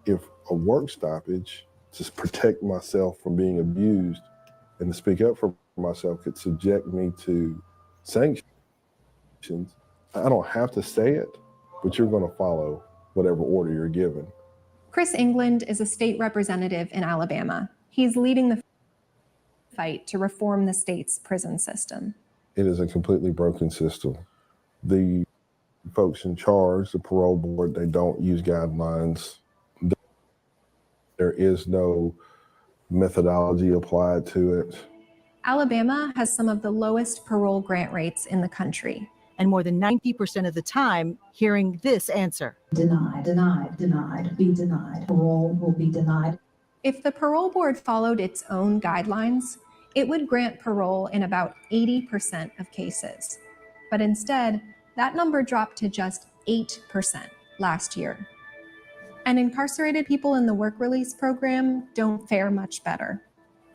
If a work stoppage to protect myself from being abused and to speak up for myself could subject me to sanctions, I don't have to say it, but you're going to follow whatever order you're given. Chris England is a state representative in Alabama. He's leading the fight to reform the state's prison system. It is a completely broken system. The folks in charge, the parole board, they don't use guidelines. There is no methodology applied to it. Alabama has some of the lowest parole grant rates in the country. And more than 90% of the time, hearing this answer. Denied, denied, denied, be denied. Parole will be denied. If the parole board followed its own guidelines, it would grant parole in about 80% of cases. But instead, that number dropped to just 8% last year. And incarcerated people in the work release program don't fare much better.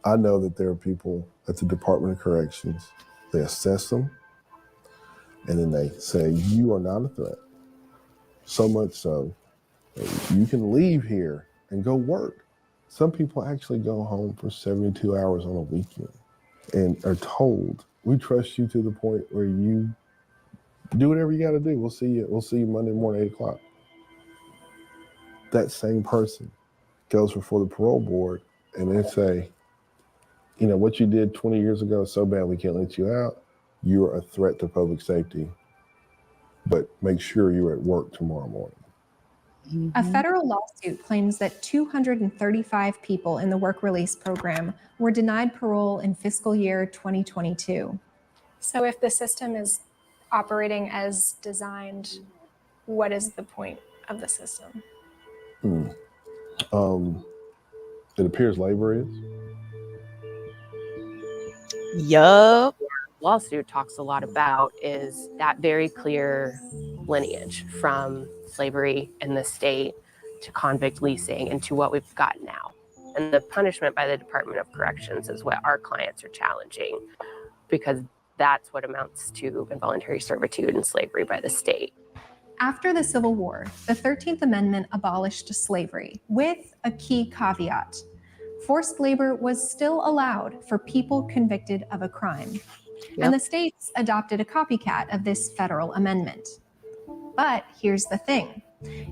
I know that there are people at the Department of Corrections, they assess them, and then they say, you are not a threat. So much so, you can leave here and go work. Some people actually go home for 72 hours on a weekend and are told, we trust you to the point where you do whatever you got to do. We'll see you Monday morning, 8 o'clock. That same person goes before the parole board and they say, what you did 20 years ago is so bad we can't let you out. You're a threat to public safety, but make sure you're at work tomorrow morning. Mm-hmm. A federal lawsuit claims that 235 people in the work release program were denied parole in fiscal year 2022. So if the system is operating as designed, what is the point of the system? It appears labor is. Yup. Lawsuit talks a lot about is that very clear lineage from slavery in the state to convict leasing and to what we've got now. And the punishment by the Department of Corrections is what our clients are challenging, because that's what amounts to involuntary servitude and slavery by the state. After the Civil War, the 13th Amendment abolished slavery with a key caveat. Forced labor was still allowed for people convicted of a crime. And the states adopted a copycat of this federal amendment. But here's the thing.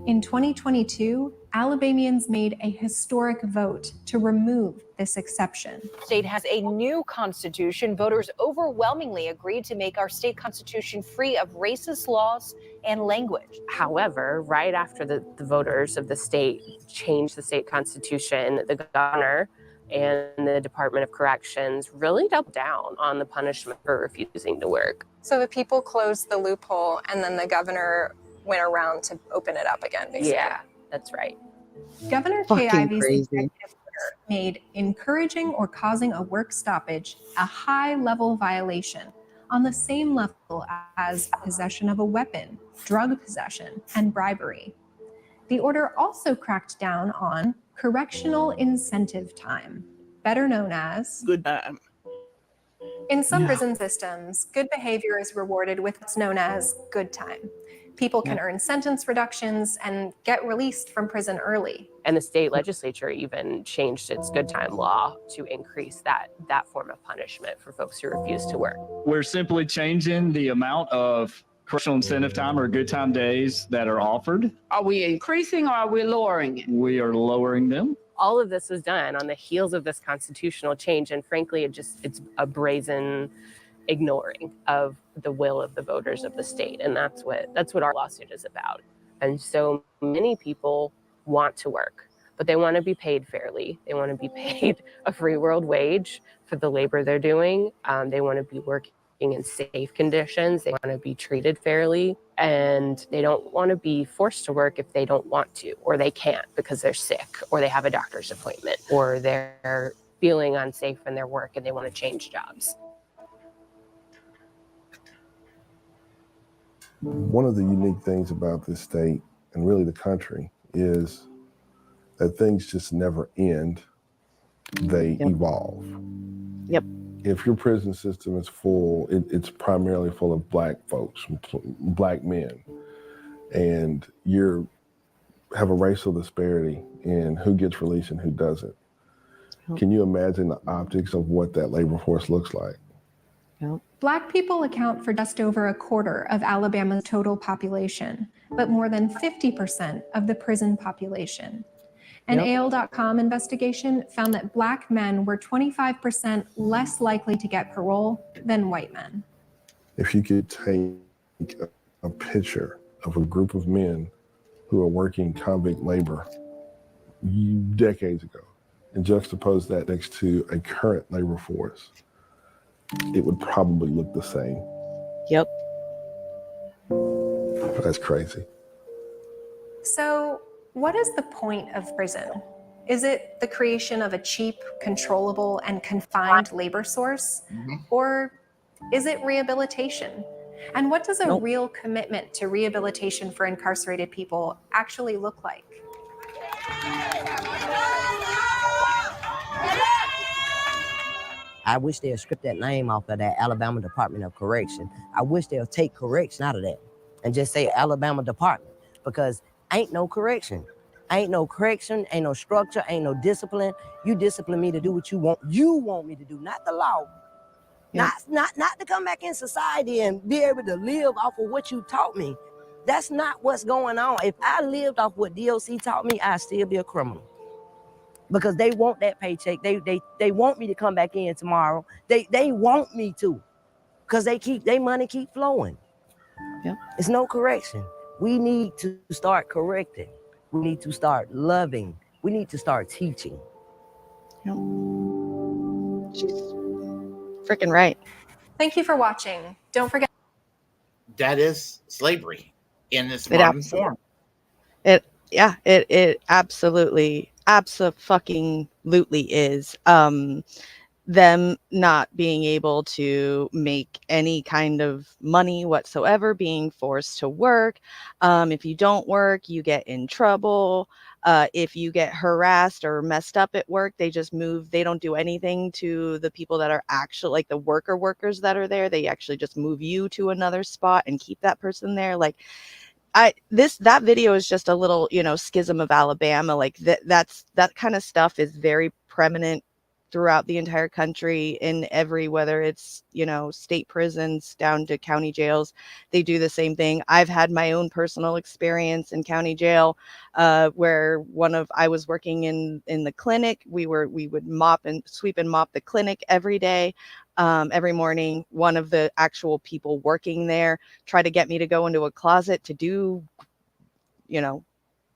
In 2022, Alabamians made a historic vote to remove this exception. The state has a new constitution. Voters overwhelmingly agreed to make our state constitution free of racist laws and language. However, right after the voters of the state changed the state constitution, the governor and the Department of Corrections really doubled down on the punishment for refusing to work. So the people closed the loophole and then the governor went around to open it up again, basically. Yeah, that's right. Governor Kay Ivey's executive order made encouraging or causing a work stoppage a high-level violation on the same level as possession of a weapon, drug possession, and bribery. The order also cracked down on correctional incentive time, better known as good time. In some prison systems, good behavior is rewarded with what's known as good time. People can earn sentence reductions and get released from prison early. And the state legislature even changed its good time law to increase that form of punishment for folks who refuse to work. We're simply changing the amount of correctional incentive time or good time days that are offered. Are we increasing or are we lowering it? We are lowering them. All of this was done on the heels of this constitutional change, and frankly, it's a brazen ignoring of the will of the voters of the state, and that's what our lawsuit is about. And so many people want to work, but they want to be paid fairly. They want to be paid a free world wage for the labor they're doing. They want to be working in safe conditions. They want to be treated fairly, and they don't want to be forced to work if they don't want to, or they can't because they're sick, or they have a doctor's appointment, or they're feeling unsafe in their work and they want to change jobs. One of the unique things about this state and really the country is that things just never end. They evolve. Yep. If your prison system is full, it's primarily full of Black folks, Black men, and you have a racial disparity in who gets released and who doesn't. Can you imagine the optics of what that labor force looks like? Black people account for just over a quarter of Alabama's total population, but more than 50% of the prison population. An AL.com investigation found that Black men were 25% less likely to get parole than white men. If you could take a picture of a group of men who are working convict labor decades ago and juxtapose that next to a current labor force, it would probably look the same. Yep. That's crazy. So, what is the point of prison? Is it the creation of a cheap, controllable, and confined labor source? Or is it rehabilitation? And what does a real commitment to rehabilitation for incarcerated people actually look like? I wish they'd strip that name off of that Alabama Department of Correction. I wish they'll take correction out of that and just say Alabama Department, because ain't no correction. Ain't no correction, ain't no structure, ain't no discipline. You discipline me to do what you want me to do, not the law. Not to come back in society and be able to live off of what you taught me. That's not what's going on. If I lived off what DOC taught me, I'd still be a criminal. Because they want that paycheck. They want me to come back in tomorrow. They want me to. Because they money keep flowing. Yeah. It's no correction. We need to start correcting. We need to start loving. We need to start teaching. Yep. She's freaking right. Thank you for watching. Don't forget. That is slavery in its modern form. It absolutely is. Them not being able to make any kind of money whatsoever, being forced to work. If you don't work, you get in trouble. If you get harassed or messed up at work, they just move. They don't do anything to the people that are actually like the workers that are there. They actually just move you to another spot and keep that person there. Like, that video is just a little, schism of Alabama. Like that kind of stuff is very prominent throughout the entire country in whether it's, state prisons down to county jails. They do the same thing. I've had my own personal experience in county jail, where I was working in the clinic. We would mop and sweep and mop the clinic every day. Every morning, one of the actual people working there tried to get me to go into a closet to do,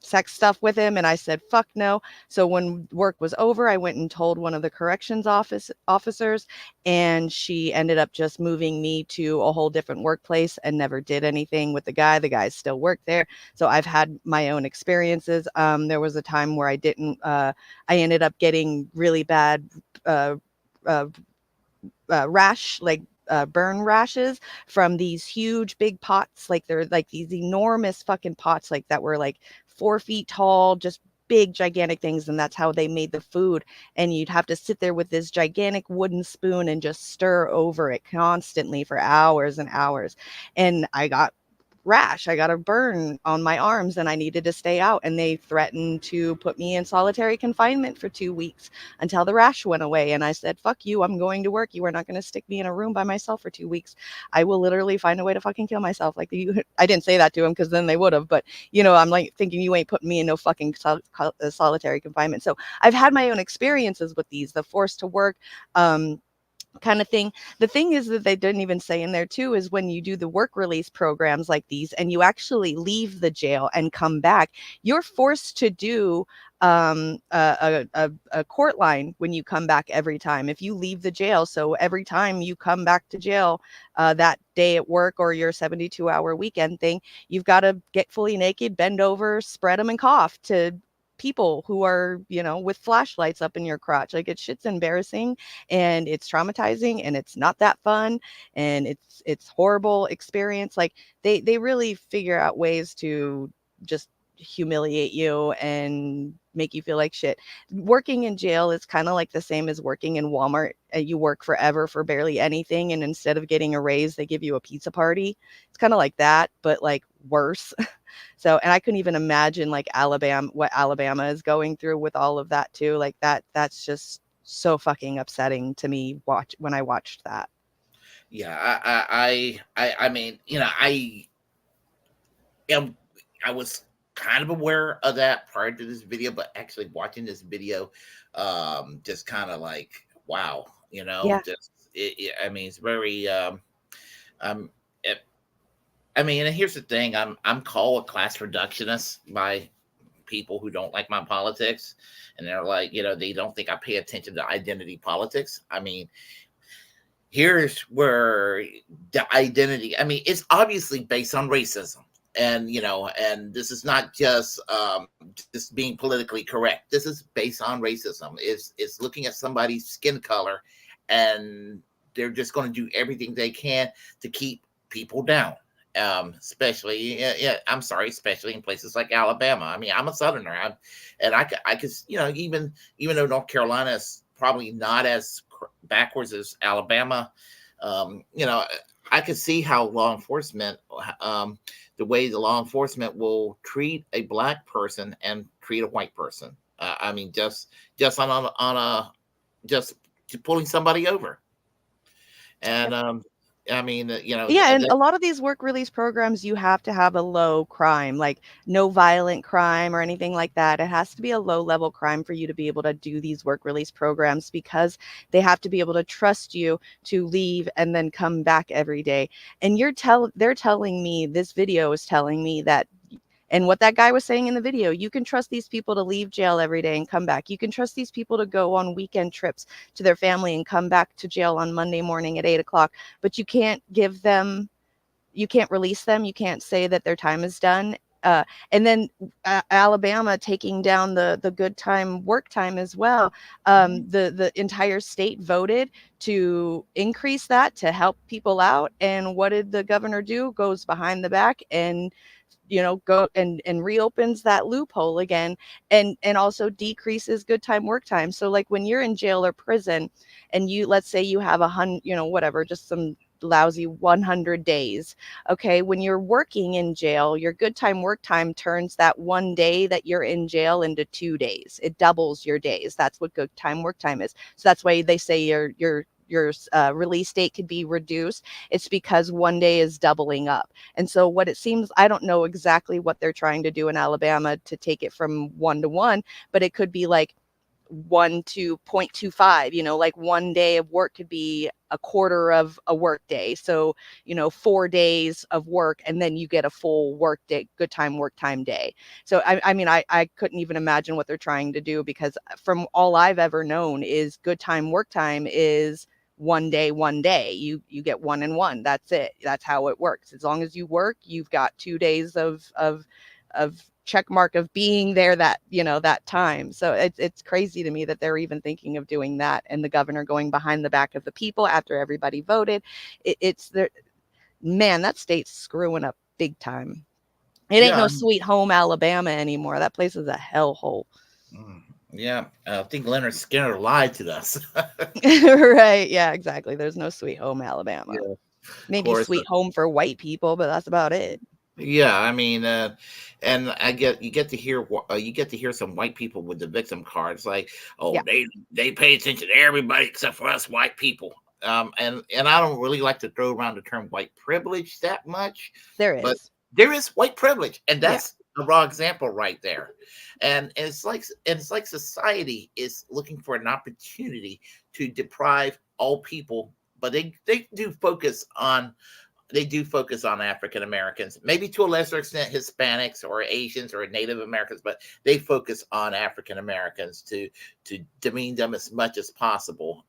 sex stuff with him, and I said fuck no. So when work was over, I went and told one of the corrections officers, and she ended up just moving me to a whole different workplace and never did anything with the guy. The guys still work there. So I've had my own experiences. There was a time where I ended up getting really bad rash, like burn rashes from these huge big pots. Like they're like these enormous fucking pots, like that were like 4 feet tall, just big gigantic things, and that's how they made the food. And you'd have to sit there with this gigantic wooden spoon and just stir over it constantly for hours and hours. And I got a burn on my arms, and I needed to stay out, and they threatened to put me in solitary confinement for 2 weeks until the rash went away. And I said, fuck you, I'm going to work. You are not going to stick me in a room by myself for 2 weeks. I will literally find a way to fucking kill myself. Like I didn't say that to him, because then they would have, but I'm like thinking, you ain't putting me in no fucking solitary confinement. So I've had my own experiences with the forced to work kind of thing. The thing is that they didn't even say in there too is when you do the work release programs like these and you actually leave the jail and come back, you're forced to do a court line when you come back every time if you leave the jail. So every time you come back to jail, that day at work or your 72-hour weekend thing, you've got to get fully naked, bend over, spread them, and cough to people who are, with flashlights up in your crotch. Like, shit's embarrassing, and it's traumatizing, and it's not that fun, and it's horrible experience. Like, they really figure out ways to just humiliate you and make you feel like shit. Working in jail is kind of like the same as working in Walmart. You work forever for barely anything, and instead of getting a raise, they give you a pizza party. It's kind of like that, but like worse. So, and I couldn't even imagine what Alabama is going through with all of that too. Like that's just so fucking upsetting to me when I watched that. Yeah, I mean, I was kind of aware of that prior to this video, but actually watching this video, just kind of like, wow, Yeah. I mean, it's very, I mean, and here's the thing: I'm called a class reductionist by people who don't like my politics, and they're like, they don't think I pay attention to identity politics. I mean, here's where the identity. I mean, it's obviously based on racism, and and this is not just being politically correct. This is based on racism. It's looking at somebody's skin color, and they're just going to do everything they can to keep people down. Especially in places like Alabama. I mean, I'm a Southerner, and I could, even though North Carolina is probably not as backwards as Alabama, I could see how law enforcement, the way the law enforcement will treat a black person and treat a white person. I mean, just pulling somebody over, and I mean, Yeah, and a lot of these work release programs, you have to have a low crime, like no violent crime or anything like that. It has to be a low level crime for you to be able to do these work release programs, because they have to be able to trust you to leave and then come back every day. And they're telling me, this video is telling me that, and what that guy was saying in the video, you can trust these people to leave jail every day and come back. You can trust these people to go on weekend trips to their family and come back to jail on Monday morning at 8:00, but you can't release them. You can't say that their time is done. And then Alabama taking down the good time work time as well. The entire state voted to increase that to help people out. And what did the governor do? Goes behind the back and go and reopens that loophole again, and also decreases good time work time. So like when you're in jail or prison and let's say you have 100, whatever, just some lousy 100 days. Okay, when you're working in jail, your good time work time turns that 1 day that you're in jail into 2 days. It doubles your days. That's what good time work time is. So that's why they say your release date could be reduced. It's because 1 day is doubling up. And so what it seems, I don't know exactly what they're trying to do in Alabama to take it from 1 to 1, but it could be like 1 to 0.25, like 1 day of work could be a quarter of a work day. So, 4 days of work, and then you get a full work day, good time work time day. So, I couldn't even imagine what they're trying to do, because from all I've ever known is good time work time is 1 day, 1 day. You get 1 and 1. That's it. That's how it works. As long as you work, you've got 2 days of check mark of being there that time. So it's crazy to me that they're even thinking of doing that, and the governor going behind the back of the people after everybody voted. It's there, man, that state's screwing up big time. It ain't no sweet home Alabama anymore. That place is a hellhole. Yeah, I think Leonard Skinner lied to us. Right, yeah, exactly. There's no sweet home Alabama. Yeah, Maybe course. sweet home for white people, but that's about it. Yeah, I mean, and you get to hear some white people with the victim cards, like, oh, they pay attention to everybody except for us white people. And I don't really like to throw around the term white privilege that much. But there is white privilege, and that's a raw example right there. And it's like society is looking for an opportunity to deprive all people, but they do focus on African Americans, maybe to a lesser extent Hispanics or Asians or Native Americans, but they focus on African Americans to demean them as much as possible,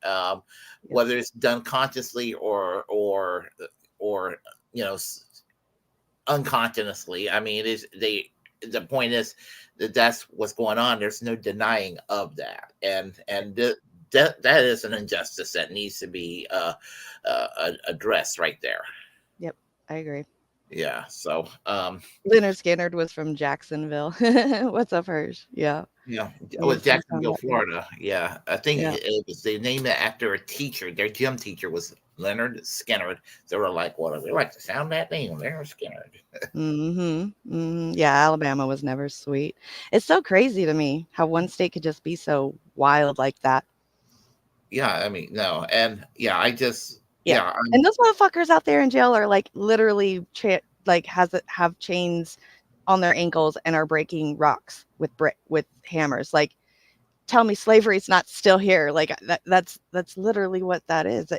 whether it's done consciously or unconsciously. I mean, the point is that's what's going on. There's no denying of that, and that is an injustice that needs to be addressed right there. Yep, I agree. Yeah. So Leonard Skinner was from Jacksonville. What's up, Hirsch? Yeah. Yeah. With Jacksonville, Florida. Yeah. I think it was, they named it after a teacher. Their gym teacher was Leonard Skinner. They were like, what? They like to sound that name, Leonard Skinner. Yeah, Alabama was never sweet. It's so crazy to me how one state could just be so wild like that. Yeah, I mean, no. And I just and those motherfuckers out there in jail are like literally have chains on their ankles and are breaking rocks with hammers. Like, tell me slavery's not still here. Like that's literally what that is.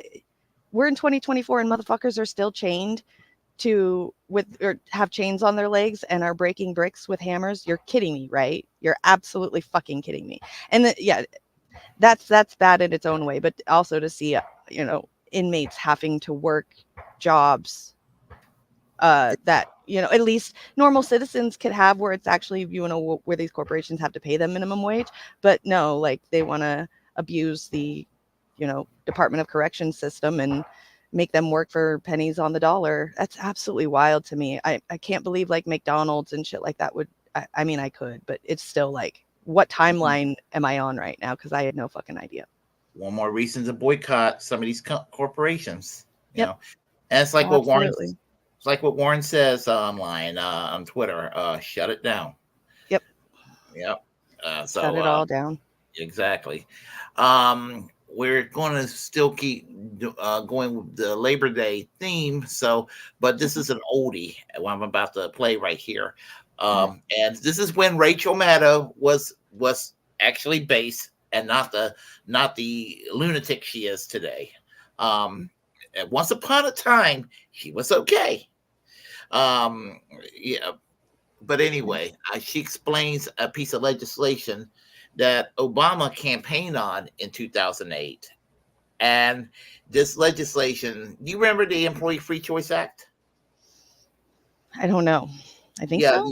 We're in 2024 and motherfuckers are still chained or have chains on their legs and are breaking bricks with hammers. You're kidding me, right? You're absolutely fucking kidding me. And that's bad in its own way, but also to see inmates having to work jobs that at least normal citizens could have, where it's actually where these corporations have to pay them minimum wage. But no, like they want to abuse the Department of Corrections system and make them work for pennies on the dollar. That's absolutely wild to me. I can't believe like McDonald's and shit like that would, I mean I could, but it's still like, what timeline am I on right now? Because I had no fucking idea. One more reason to boycott some of these corporations. You know, and it's like what Warren says online on Twitter. Shut it down. Yep. So shut it all down. Exactly. We're going to still keep going with the Labor Day theme. But this is an oldie. What I'm about to play right here. And this is when Rachel Maddow was actually based, and not the lunatic she is today. Once upon a time, she was okay. But anyway, she explains a piece of legislation that Obama campaigned on in 2008. And this legislation, do you remember the Employee Free Choice Act? I don't know. I think so.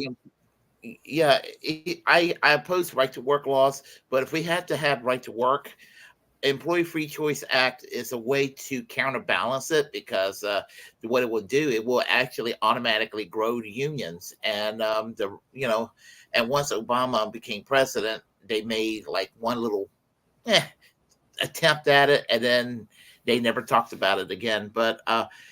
I oppose right to work laws, but if we had to have right to work, Employee Free Choice Act is a way to counterbalance it, because what it will do, it will actually automatically grow the unions. And and once Obama became president, they made like one little attempt at it, and then they never talked about it again. But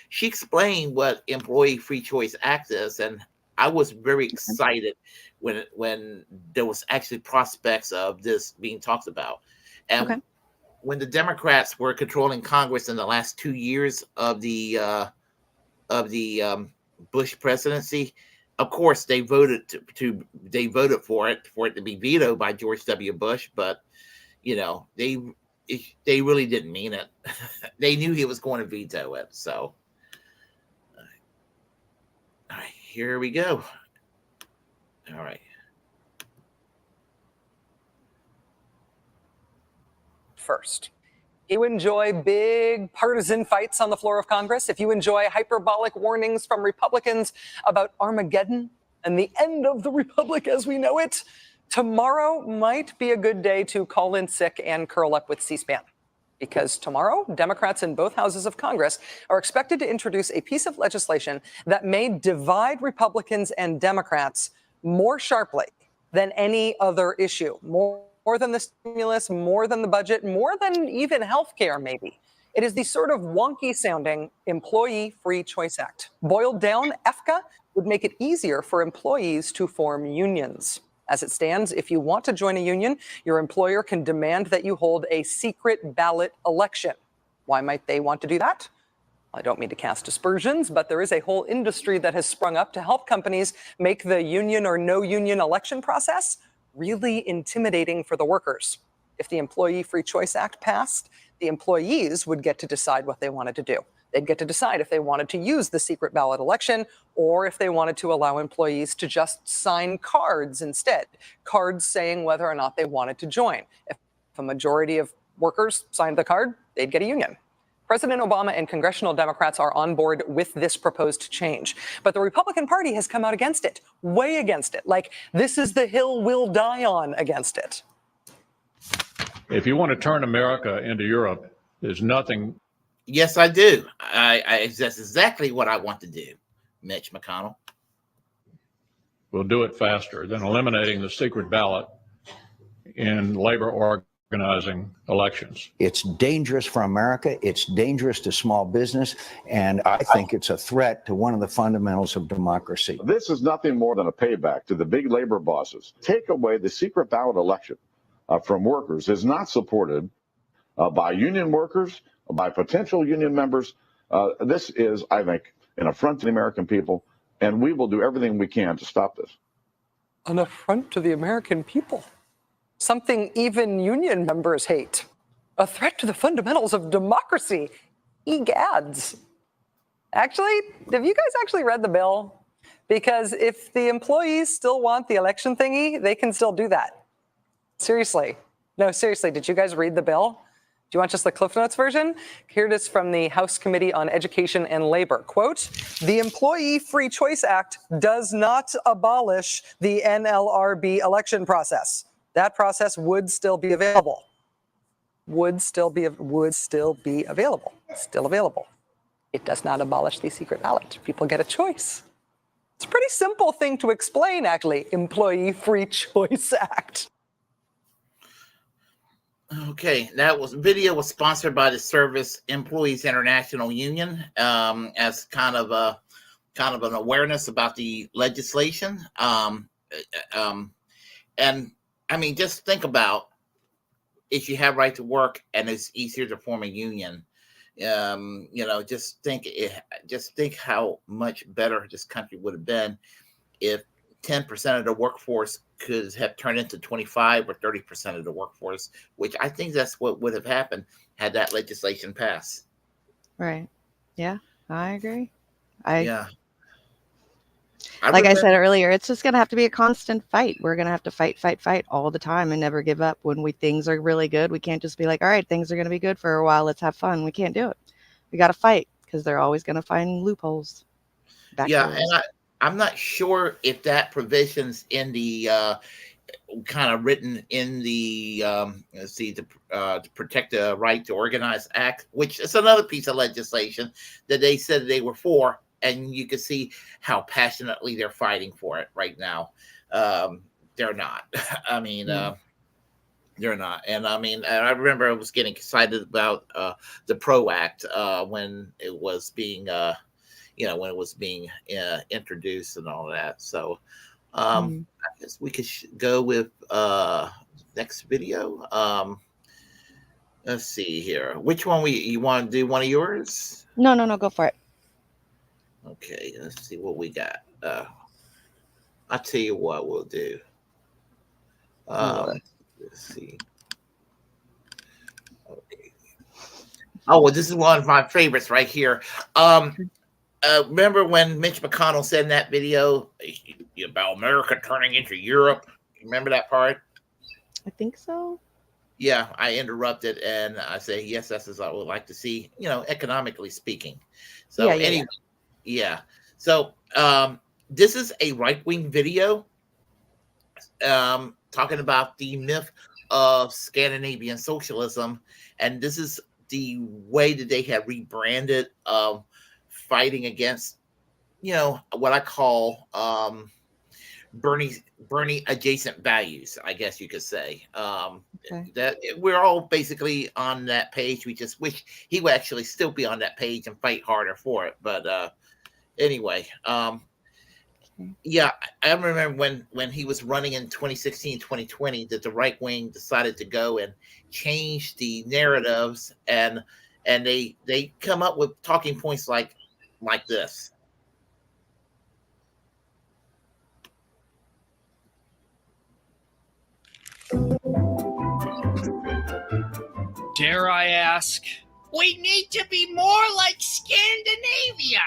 she explained what Employee Free Choice Act is, and I was very excited when there was actually prospects of this being talked about. And when the Democrats were controlling Congress in the last 2 years of the Bush presidency, of course they voted for it to be vetoed by George W. Bush, but they really didn't mean it. They knew he was going to veto it. So all right, here we go. All right. First, you enjoy big partisan fights on the floor of Congress, if you enjoy hyperbolic warnings from Republicans about Armageddon and the end of the Republic as we know it, tomorrow might be a good day to call in sick and curl up with C-SPAN. Because tomorrow, Democrats in both houses of Congress are expected to introduce a piece of legislation that may divide Republicans and Democrats more sharply than any other issue, more than the stimulus, more than the budget, more than even health care, maybe. It is the sort of wonky-sounding Employee Free Choice Act. Boiled down, EFCA would make it easier for employees to form unions. As it stands, if you want to join a union, your employer can demand that you hold a secret ballot election. Why might they want to do that? I don't mean to cast aspersions, but there is a whole industry that has sprung up to help companies make the union or no union election process really intimidating for the workers. If the Employee Free Choice Act passed, the employees would get to decide what they wanted to do. They'd get to decide if they wanted to use the secret ballot election or if they wanted to allow employees to just sign cards instead, cards saying whether or not they wanted to join. If a majority of workers signed the card, they'd get a union. President Obama and congressional Democrats are on board with this proposed change. But the Republican Party has come out against it, way against it, like this is the hill we'll die on against it. If you want to turn America into Europe, there's nothing. Yes, I do. That's exactly what I want to do, Mitch McConnell. We'll do it faster than eliminating the secret ballot in labor organizing elections. It's dangerous for America. It's dangerous to small business. And I think it's a threat to one of the fundamentals of democracy. This is nothing more than a payback to the big labor bosses. Take away the secret ballot election from workers is not supported by union workers, by potential union members. This is, I think, an affront to the American people, and we will do everything we can to stop this. An affront to the American people? Something even union members hate. A threat to the fundamentals of democracy. Egads. Actually, have you guys actually read the bill? Because if the employees still want the election thingy, they can still do that. Seriously. No, seriously, did you guys read the bill? Do you want just the Cliff Notes version? Here it is from the House Committee on Education and Labor. Quote, the Employee Free Choice Act does not abolish the NLRB election process. That process would still be available. Would still be available. Still available. It does not abolish the secret ballot. People get a choice. It's a pretty simple thing to explain, actually, Employee Free Choice Act. Okay, that video was sponsored by the Service Employees International Union as kind of an awareness about the legislation. And I mean, just think about if you have right to work and it's easier to form a union. Just think how much better this country would have been if 10% of the workforce could have turned into 25 or 30% of the workforce, which I think that's what would have happened had that legislation passed. Right. Yeah, I agree. Like I said earlier, it's just going to have to be a constant fight. We're going to have to fight all the time and never give up. When things are really good, we can't just be like, all right, things are going to be good for a while. Let's have fun. We can't do it. We got to fight because they're always going to find loopholes. And I'm not sure if that provision's in the kind of written in the to protect the right to organize act, which is another piece of legislation that they said they were for, and you can see how passionately they're fighting for it right now. They're not. I mean, They're not. And I mean, I remember I was getting excited about the PRO Act when it was being, when it was being introduced and all that. So I guess we could go with next video. Let's see here. Which one you want to do? One of yours? No, go for it. Okay, let's see what we got. I'll tell you what we'll do. Let's see. Okay. Oh, well, this is one of my favorites right here. Remember when Mitch McConnell said in that video about America turning into Europe? Remember that part? I think so. Yeah, I interrupted and I say, yes, that's as I would like to see, economically speaking. So anyway, yeah. So this is a right-wing video talking about the myth of Scandinavian socialism. And this is the way that they have rebranded fighting against, what I call Bernie adjacent values, I guess you could say. That we're all basically on that page. We just wish he would actually still be on that page and fight harder for it. But anyway, yeah, I remember when he was running in 2016, 2020, that the right wing decided to go and change the narratives, and they come up with talking points like this. Dare I ask? We need to be more like Scandinavia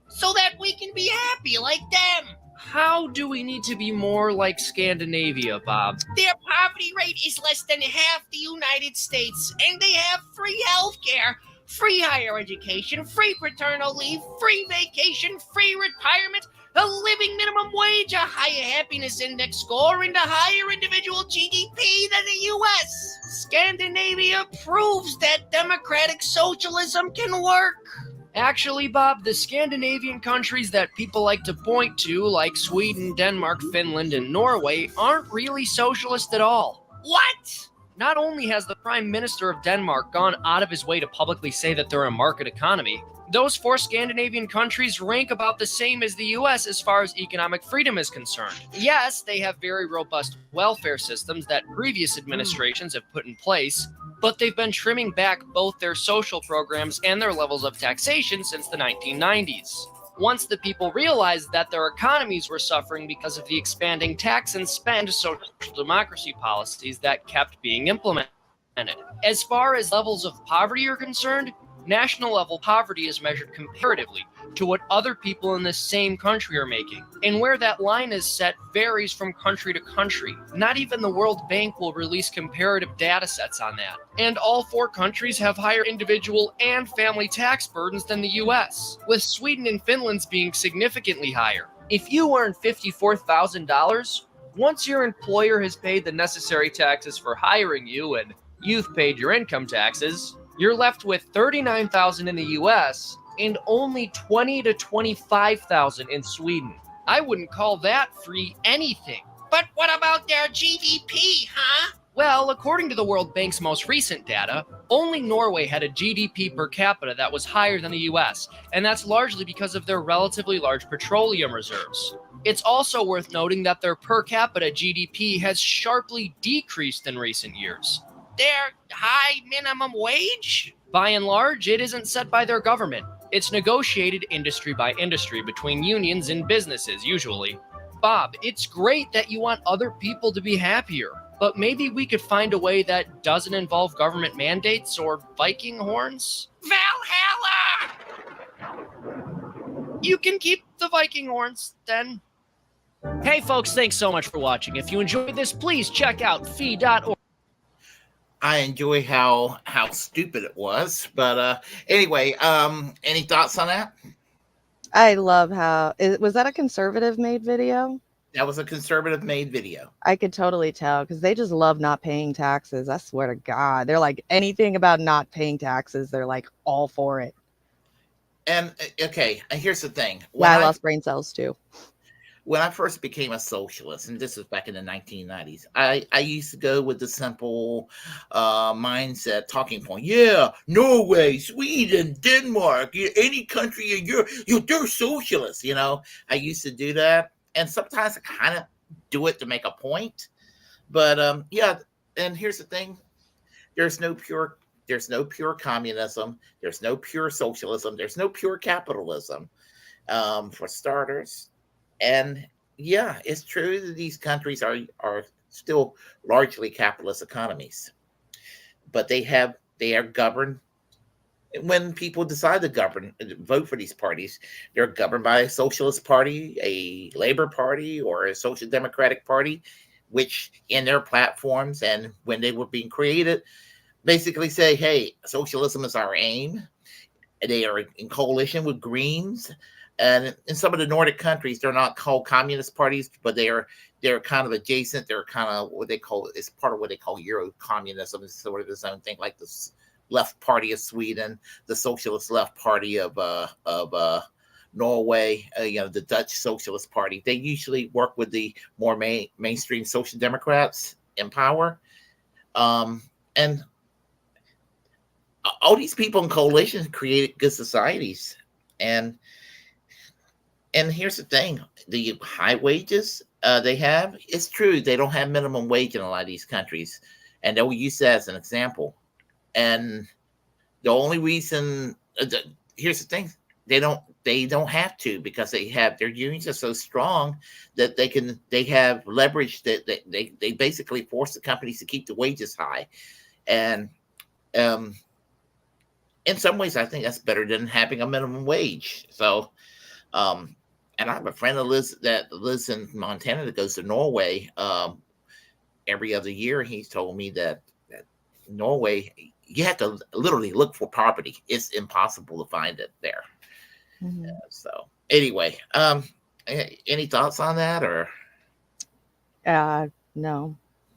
so that we can be happy like them. How do we need to be more like Scandinavia, Bob? Their poverty rate is less than half the United States, and they have free health care, free higher education, free paternal leave, free vacation, free retirement, a living minimum wage, a higher happiness index score, and a higher individual GDP than the U.S. Scandinavia proves that democratic socialism can work. Actually, Bob, the Scandinavian countries that people like to point to, like Sweden, Denmark, Finland, and Norway, aren't really socialist at all. What? Not only has the Prime Minister of Denmark gone out of his way to publicly say that they're a market economy, those 4 Scandinavian countries rank about the same as the US as far as economic freedom is concerned. Yes, they have very robust welfare systems that previous administrations have put in place, but they've been trimming back both their social programs and their levels of taxation since the 1990s. Once the people realized that their economies were suffering because of the expanding tax and spend social democracy policies that kept being implemented. As far as levels of poverty are concerned, national level poverty is measured comparatively to what other people in the same country are making. And where that line is set varies from country to country. Not even the World Bank will release comparative data sets on that. And all 4 countries have higher individual and family tax burdens than the US, with Sweden and Finland's being significantly higher. If you earn $54,000, once your employer has paid the necessary taxes for hiring you and you've paid your income taxes, you're left with $39,000 in the US and only $20,000 to $25,000 in Sweden. I wouldn't call that free anything. But what about their GDP, huh? Well, according to the World Bank's most recent data, only Norway had a GDP per capita that was higher than the US, and that's largely because of their relatively large petroleum reserves. It's also worth noting that their per capita GDP has sharply decreased in recent years. Their high minimum wage? By and large, it isn't set by their government. It's negotiated industry by industry between unions and businesses, usually. Bob, it's great that you want other people to be happier, but maybe we could find a way that doesn't involve government mandates or Viking horns? Valhalla! You can keep the Viking horns, then. Hey, folks, thanks so much for watching. If you enjoyed this, please check out fee.org. I enjoy how stupid it was, but anyway, any thoughts on that? I love how was that a conservative made video? That was a conservative made video. I could totally tell because they just love not paying taxes. I swear to God, they're like anything about not paying taxes. They're like all for it. And okay, here's the thing. Yeah, I lost brain cells too. when I first became a socialist, and this was back in the 1990s, I used to go with the simple mindset talking point. Yeah, Norway, Sweden, Denmark, any country in Europe, they're socialists. I used to do that, and sometimes I kind of do it to make a point. But yeah, and here's the thing: there's no pure communism. There's no pure socialism. There's no pure capitalism, for starters. And yeah, it's true that these countries are still largely capitalist economies, but they are governed. When people decide to vote for these parties, they're governed by a socialist party, a labor party, or a social democratic party, which in their platforms and when they were being created, basically say, hey, socialism is our aim. They are in coalition with Greens. And in some of the Nordic countries, they're not called communist parties, but they're kind of adjacent. They're kind of what they call, it's part of what they call Euro communism. It's sort of its own thing, like the Left Party of Sweden, the Socialist Left Party of Norway, the Dutch Socialist Party. They usually work with the more mainstream Social Democrats in power. And all these people in coalitions created good societies. And here's the thing: the high wages they have, it's true they don't have minimum wage in a lot of these countries, and they'll use that as an example. And the only reason, here's the thing: they don't have to, because their unions are so strong that they have leverage that they basically force the companies to keep the wages high. And in some ways, I think that's better than having a minimum wage. So, and I have a friend that lives in Montana that goes to Norway every other year. He's told me that Norway, you have to literally look for property. It's impossible to find it there. Mm-hmm. So anyway, any thoughts on that, or? No,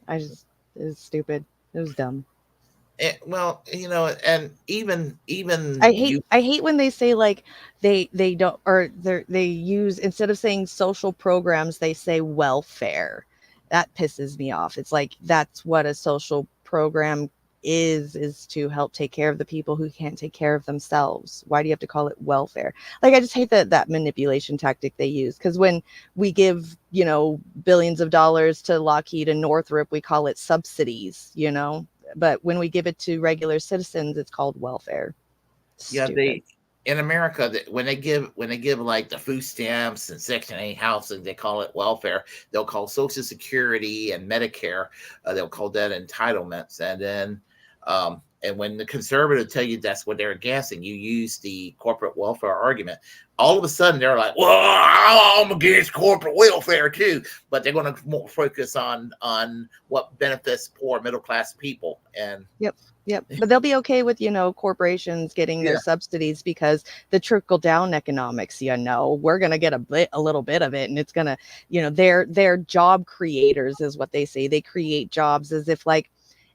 it was stupid. It was dumb. Well, and even I hate when they say like they don't, or they use, instead of saying social programs, they say welfare. That pisses me off. It's like, that's what a social program is to help take care of the people who can't take care of themselves. Why do you have to call it welfare? Like, I just hate that manipulation tactic they use, because when we give billions of dollars to Lockheed and Northrop, we call it subsidies, but when we give it to regular citizens, it's called welfare. Stupid. Yeah, in America, when they give like the food stamps and Section 8 housing, they call it welfare. They'll call Social Security and Medicare, they'll call that entitlements. And then and when the conservatives tell you that's what they're against, and you use the corporate welfare argument, all of a sudden they're like, well, I'm against corporate welfare too. But they're going to more focus on what benefits poor middle class people. And Yep. But they'll be okay with, corporations getting their subsidies, because the trickle down economics, we're going to get a little bit of it. And it's going to, they're job creators is what they say. They create jobs, as if like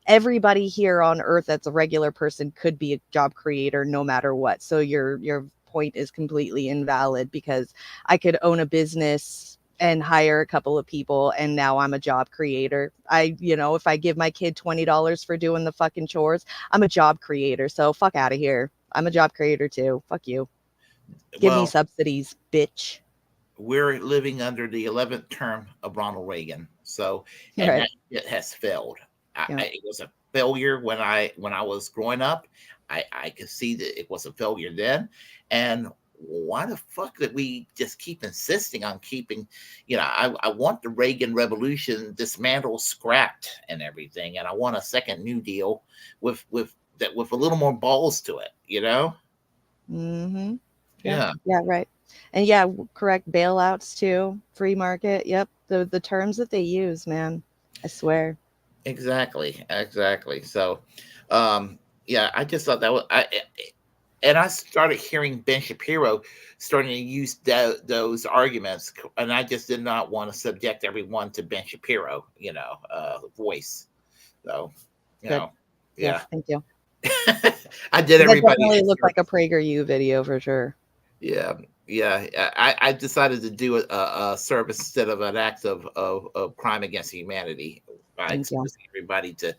everybody here on earth that's a regular person could be a job creator no matter what. So your point is completely invalid, because I could own a business and hire a couple of people, and now I'm a job creator. If I give my kid $20 for doing the fucking chores, I'm a job creator. So fuck out of here. I'm a job creator too. Fuck you. Give me subsidies, bitch. We're living under the 11th term of Ronald Reagan. So, and Right. it has failed. It was a failure when I was growing up. I could see that it was a failure then. And why the fuck did we just keep insisting on keeping, I want the Reagan Revolution dismantled, scrapped, and everything. And I want a second New Deal with a little more balls to it, Mm-hmm. Yeah. Yeah, right. And yeah, correct, bailouts too, free market. Yep. The terms that they use, man, I swear. Exactly. So, yeah, I just thought that was, and I started hearing Ben Shapiro starting to use those arguments, and I just did not want to subject everyone to Ben Shapiro, voice. So, Good. Yeah. Thank you. I did That everybody. definitely looked like a PragerU video for sure. Yeah. Yeah, I decided to do a service instead of an act of crime against humanity by Thank you. exposing everybody to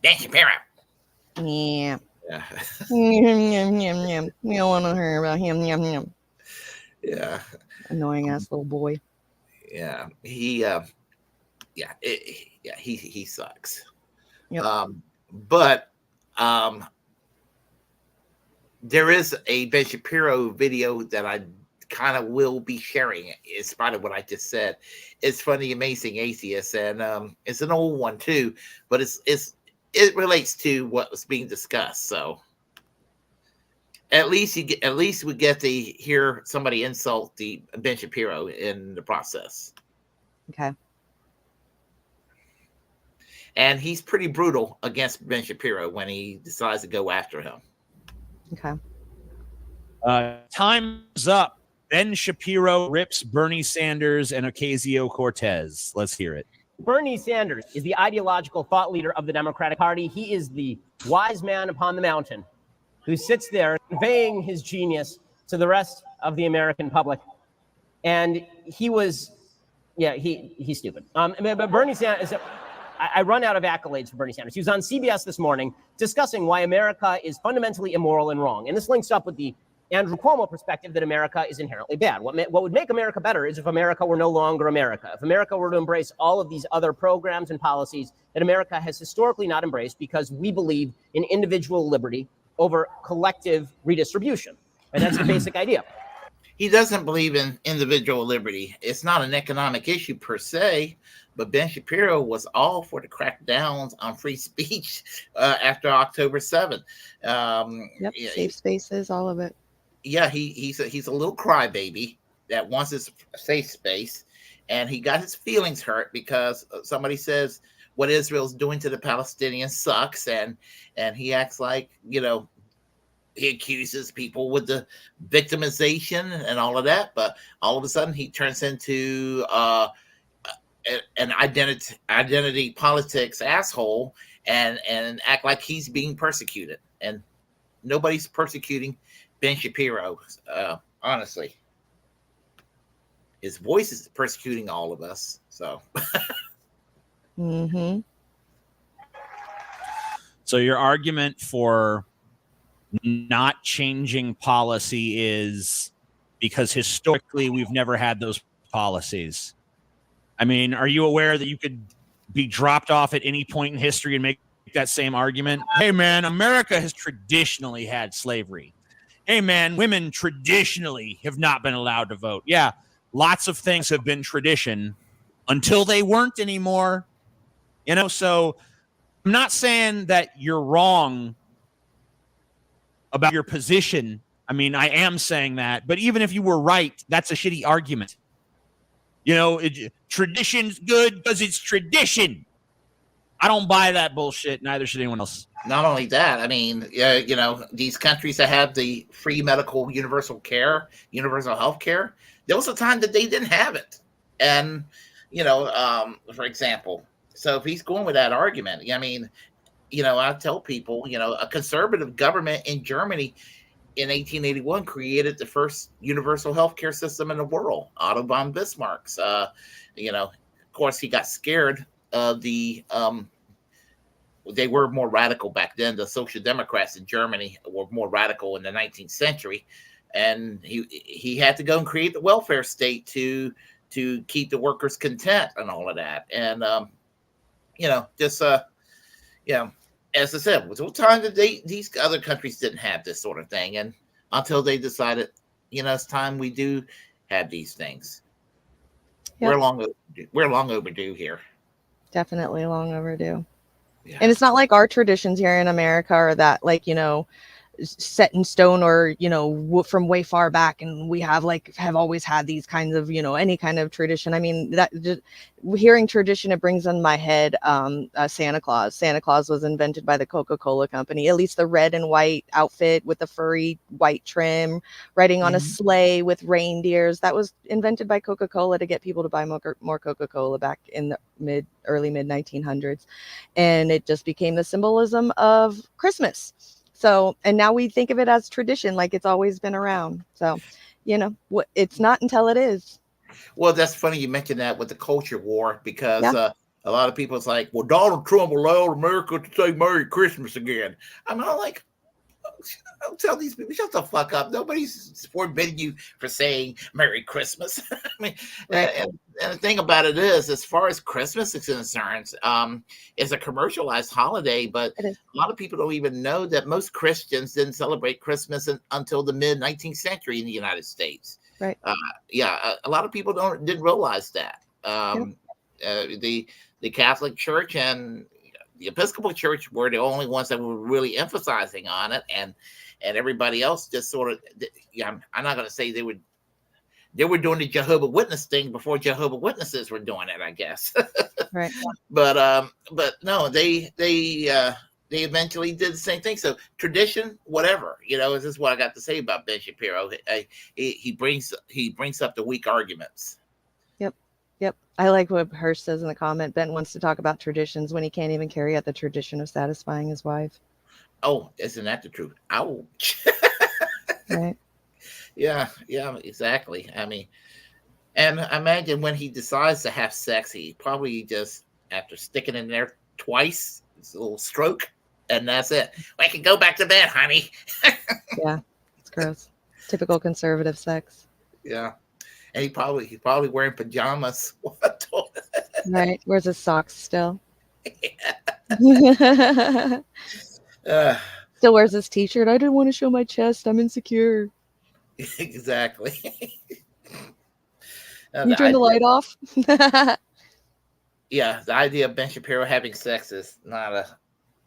Ben Shapiro. Yeah. Yeah. Yum, yum, yum. We don't want to hear about him. Yum, yum. Yeah. Annoying ass little boy. Yeah. Yeah, he sucks. Yep. But there is a Ben Shapiro video that I kind of will be sharing in spite of what I just said. It's from the Amazing Atheist, and it's an old one too, but it relates to what was being discussed. So at least we get to hear somebody insult the Ben Shapiro in the process. Okay. And he's pretty brutal against Ben Shapiro when he decides to go after him. Okay. Time's up. Ben Shapiro rips Bernie Sanders and Ocasio-Cortez. Let's hear it. Bernie Sanders is the ideological thought leader of the Democratic Party. He is the wise man upon the mountain who sits there conveying his genius to the rest of the American public. And he was, he's stupid. But Bernie Sanders, I run out of accolades for Bernie Sanders. He was on CBS this morning discussing why America is fundamentally immoral and wrong. And this links up with the Andrew Cuomo perspective that America is inherently bad. What would make America better is if America were no longer America. If America were to embrace all of these other programs and policies that America has historically not embraced because we believe in individual liberty over collective redistribution. And that's the basic idea. He doesn't believe in individual liberty. It's not an economic issue per se, but Ben Shapiro was all for the crackdowns on free speech after October 7th. Yep, safe spaces, all of it. Yeah, he's a little crybaby that wants his safe space, and he got his feelings hurt because somebody says what Israel's doing to the Palestinians sucks, and he acts like, he accuses people with the victimization and all of that, but all of a sudden he turns into an identity politics asshole and act like he's being persecuted, and nobody's persecuting Ben Shapiro. Honestly, his voice is persecuting all of us. So, So your argument for not changing policy is because historically we've never had those policies. I mean, are you aware that you could be dropped off at any point in history and make that same argument? Hey man, America has traditionally had slavery. Hey man, women traditionally have not been allowed to vote. Yeah, lots of things have been tradition until they weren't anymore. So I'm not saying that you're wrong about your position. I mean, I am saying that, but even if you were right, that's a shitty argument. Tradition's good because it's tradition. I don't buy that bullshit. Neither should anyone else. not only that, I mean, these countries that have the free medical universal health care, there was a time that they didn't have it. And, for example, so if he's going with that argument, I mean, I tell people, a conservative government in Germany in 1881 created the first universal healthcare system in the world, Otto von Bismarck's. Of course, he got scared of they were more radical back then. The Social Democrats in Germany were more radical in the 19th century. And he had to go and create the welfare state to keep the workers content and all of that. And, as I said, was a time that these other countries didn't have this sort of thing. And until they decided, it's time we do have these things. Yep. We're long overdue here. Definitely long overdue. Yeah. And it's not like our traditions here in America are that set in stone or from way far back, and we have always had these kinds of any kind of tradition. I mean, that just hearing tradition, it brings in my head Santa Claus was invented by the Coca-Cola company, at least the red and white outfit with the furry white trim, riding on a sleigh with reindeers. That was invented by Coca-Cola to get people to buy more Coca-Cola back in the early mid 1900s, and it just became the symbolism of Christmas. So, and now we think of it as tradition, like it's always been around. So, You know, it's not until it is. Well, that's funny you mentioned that with the culture war because Yeah. a lot of people is like, well, Donald Trump allowed America to say Merry Christmas again. I'm not like, I'll tell these people, shut the fuck up. Nobody's forbidding you for saying Merry Christmas. I mean, Right. and the thing about it is, as far as Christmas is concerned, it's a commercialized holiday, but It is. a lot of people don't even know that most Christians didn't celebrate Christmas until the mid 19th century in the United States. Right. A lot of people didn't realize that. The Catholic Church and the Episcopal Church were the only ones that were really emphasizing on it, and everybody else just sort of, I'm not going to say they were doing the Jehovah's Witness thing before Jehovah's Witnesses were doing it, I guess. Right. But no, they eventually did the same thing. So tradition, whatever, this is what I got to say about Ben Shapiro. He brings up the weak arguments. Yep. I like what Hirsch says in the comment. Ben wants to talk about traditions when he can't even carry out the tradition of satisfying his wife. Oh, isn't that the truth? Ouch. Right. Yeah, exactly. I mean, and imagine when he decides to have sex, he probably just, after sticking in there twice, it's a little stroke, and that's it. I can go back to bed, honey. Yeah, it's gross. Typical conservative sex. Yeah. And he's probably wearing pajamas. Right. Where's his socks still? Still wears his t-shirt. I didn't want to show my chest. I'm insecure. Exactly. You turn the light off? Yeah, the idea of Ben Shapiro having sex is not a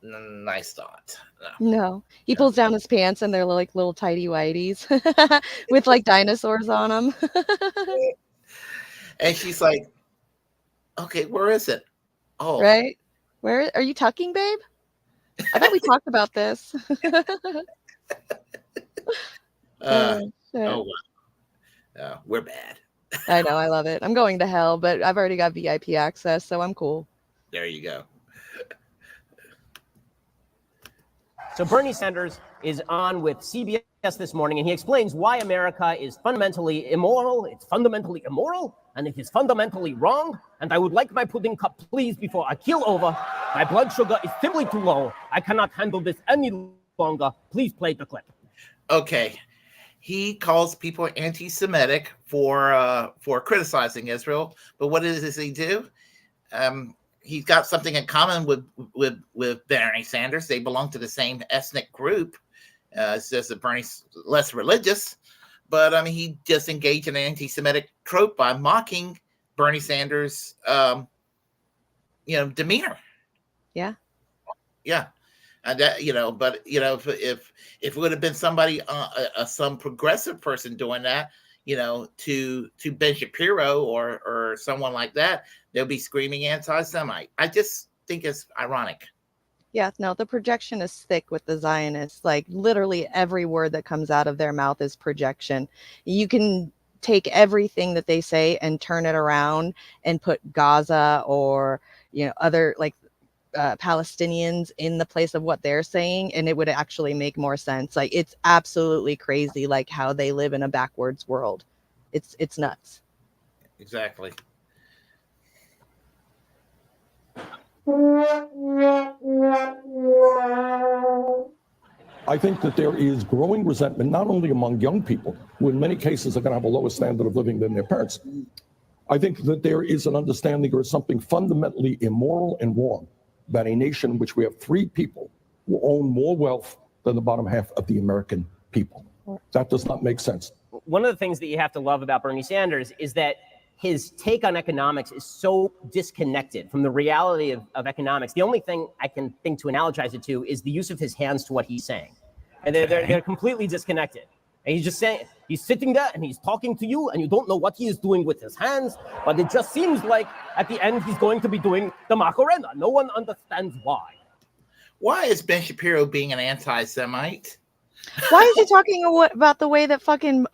nice thought. No. He pulls down his pants and they're like little tidy whities with like dinosaurs on them. And she's like, okay, where is it? Oh. Right? Where are you tucking, babe? I thought we talked about this. We're bad. I know, I love it. I'm going to hell, but I've already got VIP access, so I'm cool. There you go. So Bernie Sanders is on with CBS this morning, and he explains why America is fundamentally immoral. It's fundamentally immoral, and it is fundamentally wrong. And I would like my pudding cup, please, before I keel over. My blood sugar is simply too low. I cannot handle this any longer. Please play the clip. Okay. He calls people anti-Semitic for criticizing Israel, but what does he do? He's got something in common with Bernie Sanders. They belong to the same ethnic group. It's just that Bernie's less religious, but I mean, he just engaged in an anti-Semitic trope by mocking Bernie Sanders' demeanor. Yeah. Yeah. And that, but if it would have been somebody, some progressive person doing that, to Ben Shapiro or someone like that, they'll be screaming anti-Semite. I just think it's ironic. Yeah, no, the projection is thick with the Zionists. Like literally every word that comes out of their mouth is projection. You can take everything that they say and turn it around and put Gaza or, other like Palestinians in the place of what they're saying, and it would actually make more sense. Like it's absolutely crazy, like how they live in a backwards world. It's nuts. Exactly. I think that there is growing resentment, not only among young people, who in many cases are going to have a lower standard of living than their parents. I think that there is an understanding there is something fundamentally immoral and wrong about a nation in which we have free people who own more wealth than the bottom half of the American people. That does not make sense. One of the things that you have to love about Bernie Sanders is that his take on economics is so disconnected from the reality of economics. The only thing I can think to analogize it to is the use of his hands to what he's saying. And they're completely disconnected. And he's just saying, he's sitting there and he's talking to you and you don't know what he is doing with his hands, but it just seems like at the end he's going to be doing the Macarena. No one understands why. Why is Ben Shapiro being an anti-Semite? Why is he talking about the way that fucking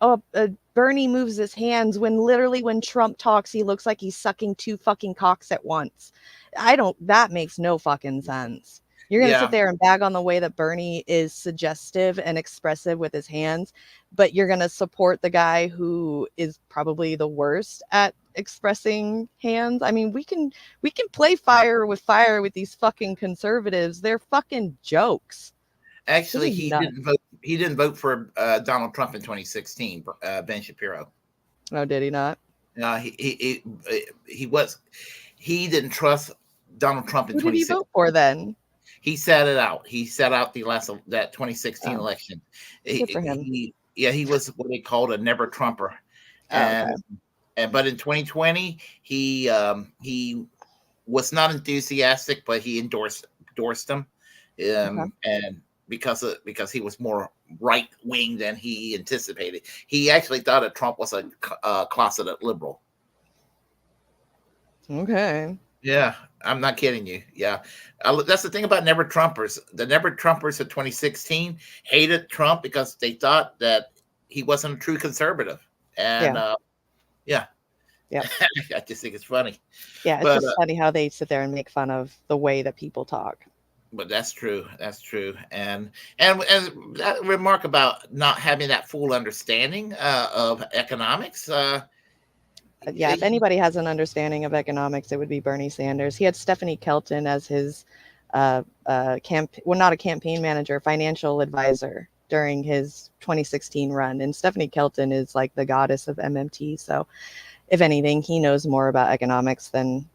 Bernie moves his hands when literally when Trump talks, he looks like he's sucking two fucking cocks at once? That makes no fucking sense. You're going to Yeah. sit there and bag on the way that Bernie is suggestive and expressive with his hands, but you're going to support the guy who is probably the worst at expressing hands. I mean, we can play fire with these fucking conservatives. They're fucking jokes. Actually, This is he nuts. didn't vote. He didn't vote for Donald Trump in 2016. Ben Shapiro. Oh, did he not? He didn't trust Donald Trump in Who did he 2016. vote for then? He sat it out. He sat out that 2016 Oh. election. Good for him. He was what they called a never Trumper. Okay. But in 2020, he was not enthusiastic, but he endorsed him, and because he was more right wing than he anticipated. He actually thought that Trump was a closeted liberal. Okay. Yeah, I'm not kidding you. Yeah, that's the thing about never Trumpers. The never Trumpers of 2016 hated Trump because they thought that he wasn't a true conservative. And yeah. I just think it's funny. Yeah, it's just funny how they sit there and make fun of the way that people talk. But that's true. That's true. And that remark about not having that full understanding of economics. Yeah, if anybody has an understanding of economics, it would be Bernie Sanders. He had Stephanie Kelton as his not a campaign manager, financial advisor during his 2016 run. And Stephanie Kelton is like the goddess of MMT. So if anything, he knows more about economics than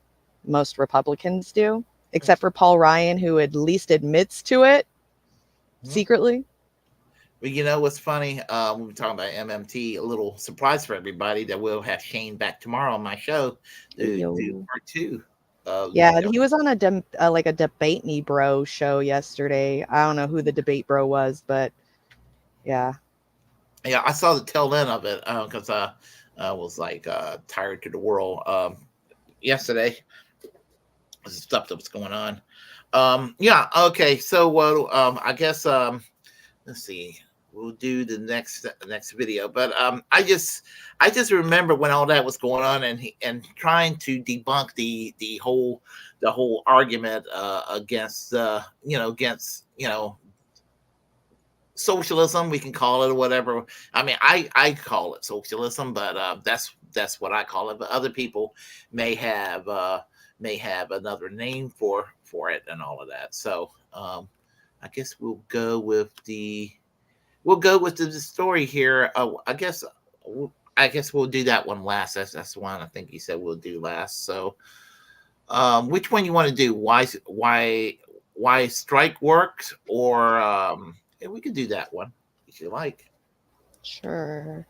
most Republicans do, except for Paul Ryan, who at least admits to it secretly. But you know what's funny? We were talking about MMT. A little surprise for everybody that we'll have Shane back tomorrow on my show to do part 2. He was on a Debate Me Bro show yesterday. I don't know who the Debate Bro was, but yeah. Yeah, I saw the tail end of it because I was like tired to the world yesterday. Stuff that was going on. Okay. So I guess let's see. We'll do the next video. But I just remember when all that was going on and trying to debunk the whole argument against socialism, we can call it or whatever. I mean, I call it socialism, but that's what I call it. But other people may have another name for it and all of that. So I guess we'll go with the story here. I guess we'll do that one last. That's the one I think you said we'll do last. So which one you want to do? Why strike works, or we could do that one if you like. Sure.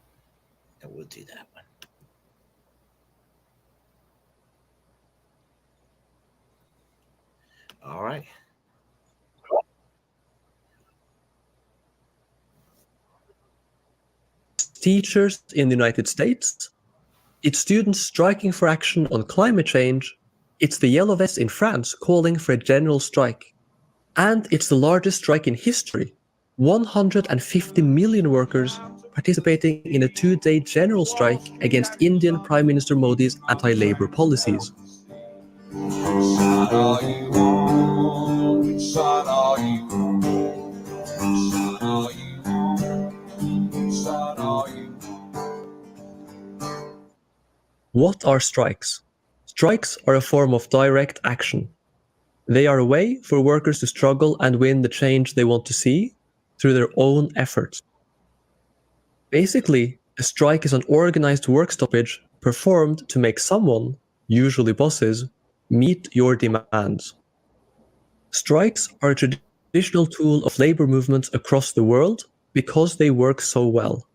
And we'll do that one. All right. Teachers in the United States, it's students striking for action on climate change, it's the Yellow Vests in France calling for a general strike, and it's the largest strike in history. 150 million workers participating in a 2-day general strike against Indian Prime Minister Modi's anti-labor policies. What are strikes? Strikes are a form of direct action. They are a way for workers to struggle and win the change they want to see through their own efforts. Basically, a strike is an organized work stoppage performed to make someone, usually bosses, meet your demands. Strikes are a traditional tool of labor movements across the world because they work so well.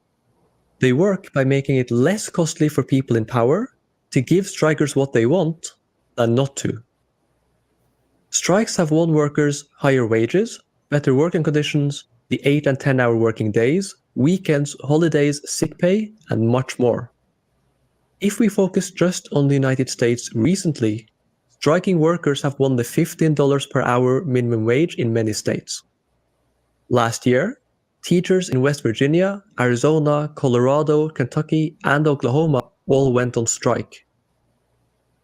They work by making it less costly for people in power to give strikers what they want than not to. Strikes have won workers higher wages, better working conditions, the 8 and 10-hour working days, weekends, holidays, sick pay, and much more. If we focus just on the United States recently, striking workers have won the $15 per hour minimum wage in many states. Last year, teachers in West Virginia, Arizona, Colorado, Kentucky, and Oklahoma all went on strike.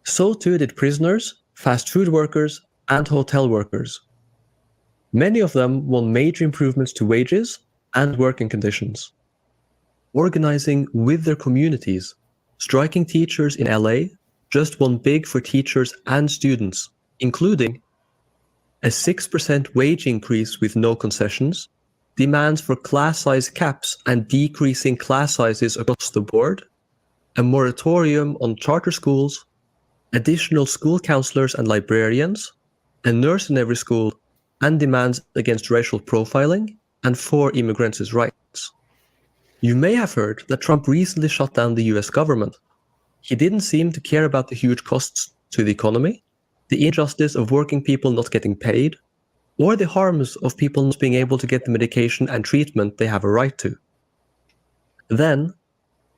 So too did prisoners, fast food workers, and hotel workers. Many of them want major improvements to wages and working conditions. Organizing with their communities, striking teachers in LA just won big for teachers and students, including a 6% wage increase with no concessions, demands for class size caps and decreasing class sizes across the board, a moratorium on charter schools, additional school counselors and librarians, a nurse in every school, and demands against racial profiling and for immigrants' rights. You may have heard that Trump recently shut down the US government. He didn't seem to care about the huge costs to the economy, the injustice of working people not getting paid, or the harms of people not being able to get the medication and treatment they have a right to. Then,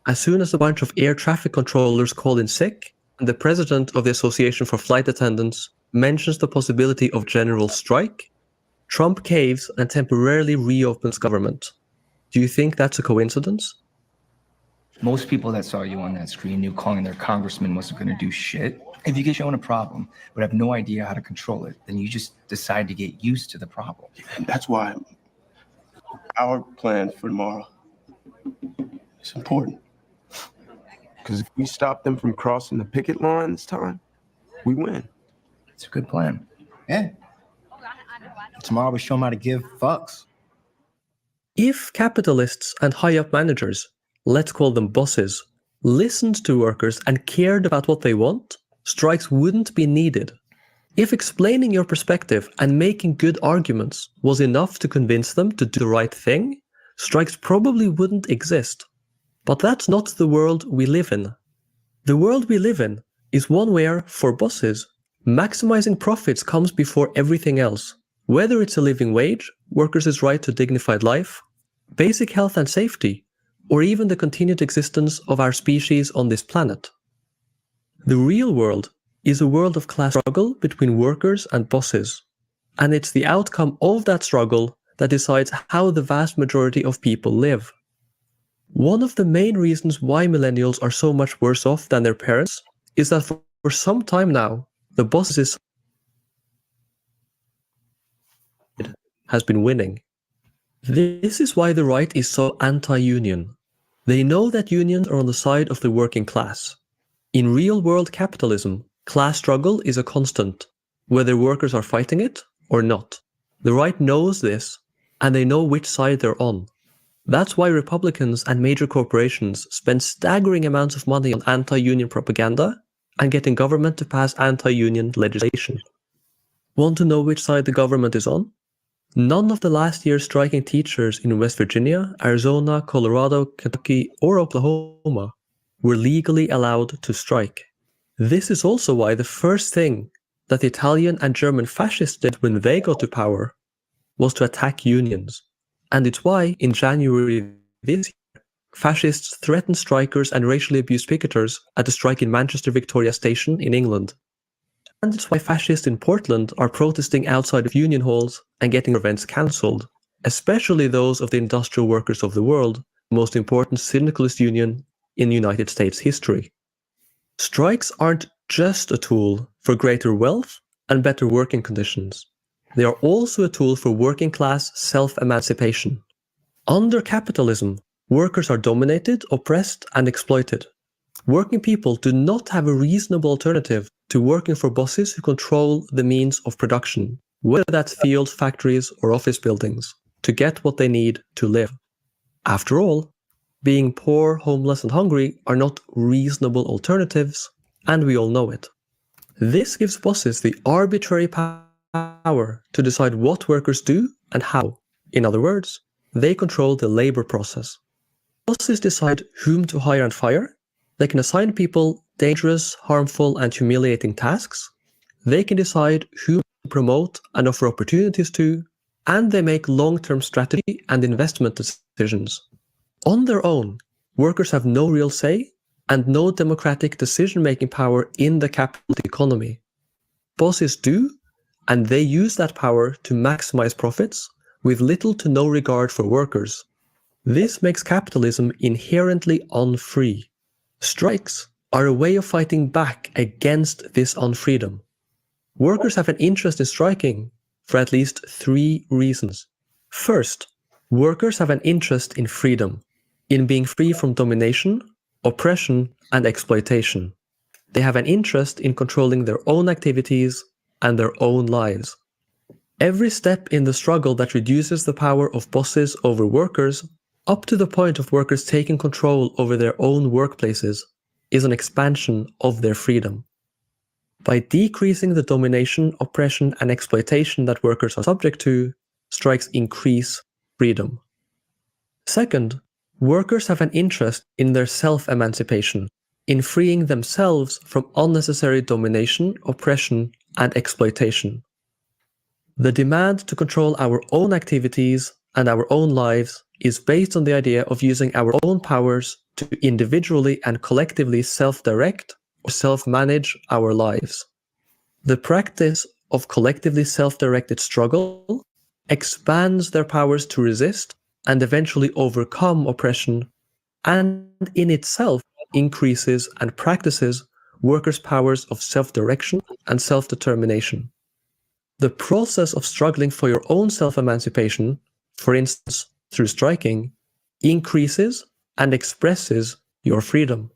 as soon as a bunch of air traffic controllers call in sick, and the president of the Association for Flight Attendants mentions the possibility of general strike, Trump caves and temporarily reopens government. Do you think that's a coincidence? Most people that saw you on that screen knew calling their congressman wasn't going to do shit. If you get shown a problem but have no idea how to control it, then you just decide to get used to the problem. And that's why our plan for tomorrow is important. Because if we stop them from crossing the picket line this time, we win. It's a good plan. Yeah. Tomorrow we show them how to give fucks. If capitalists and high-up managers, let's call them bosses, listened to workers and cared about what they want, strikes wouldn't be needed. If explaining your perspective and making good arguments was enough to convince them to do the right thing, strikes probably wouldn't exist. But that's not the world we live in. The world we live in is one where, for bosses, maximizing profits comes before everything else. Whether it's a living wage, workers' right to dignified life, basic health and safety, or even the continued existence of our species on this planet. The real world is a world of class struggle between workers and bosses, and it's the outcome of that struggle that decides how the vast majority of people live. One of the main reasons why millennials are so much worse off than their parents is that for some time now, the bosses has been winning. This is why the right is so anti-union. They know that unions are on the side of the working class. In real-world capitalism, class struggle is a constant, whether workers are fighting it or not. The right knows this, and they know which side they're on. That's why Republicans and major corporations spend staggering amounts of money on anti-union propaganda and getting government to pass anti-union legislation. Want to know which side the government is on? None of the last year's striking teachers in West Virginia, Arizona, Colorado, Kentucky, or Oklahoma were legally allowed to strike. This is also why the first thing that the Italian and German fascists did when they got to power was to attack unions. And it's why, in January this year, fascists threatened strikers and racially abused picketers at a strike in Manchester Victoria Station in England. And it's why fascists in Portland are protesting outside of union halls and getting events cancelled, especially those of the Industrial Workers of the World, the most important syndicalist union in United States history. Strikes aren't just a tool for greater wealth and better working conditions. They are also a tool for working class self-emancipation. Under capitalism, workers are dominated, oppressed, and exploited. Working people do not have a reasonable alternative to working for bosses who control the means of production, whether that's fields, factories, or office buildings, to get what they need to live. After all, being poor, homeless, and hungry are not reasonable alternatives, and we all know it. This gives bosses the arbitrary power to decide what workers do and how. In other words, they control the labor process. Bosses decide whom to hire and fire. They can assign people dangerous, harmful, and humiliating tasks. They can decide who to promote and offer opportunities to, and they make long-term strategy and investment decisions. On their own, workers have no real say and no democratic decision-making power in the capitalist economy. Bosses do, and they use that power to maximize profits with little to no regard for workers. This makes capitalism inherently unfree. Strikes are a way of fighting back against this unfreedom. Workers have an interest in striking for at least 3 reasons. First, workers have an interest in freedom, in being free from domination, oppression, and exploitation. They have an interest in controlling their own activities and their own lives. Every step in the struggle that reduces the power of bosses over workers, up to the point of workers taking control over their own workplaces, is an expansion of their freedom. By decreasing the domination, oppression, and exploitation that workers are subject to, strikes increase freedom. Second, workers have an interest in their self-emancipation, in freeing themselves from unnecessary domination, oppression, and exploitation. The demand to control our own activities and our own lives is based on the idea of using our own powers to individually and collectively self-direct or self-manage our lives. The practice of collectively self-directed struggle expands their powers to resist and eventually overcome oppression, and in itself increases and practices workers' powers of self-direction and self-determination. The process of struggling for your own self-emancipation, for instance through striking, increases and expresses your freedom.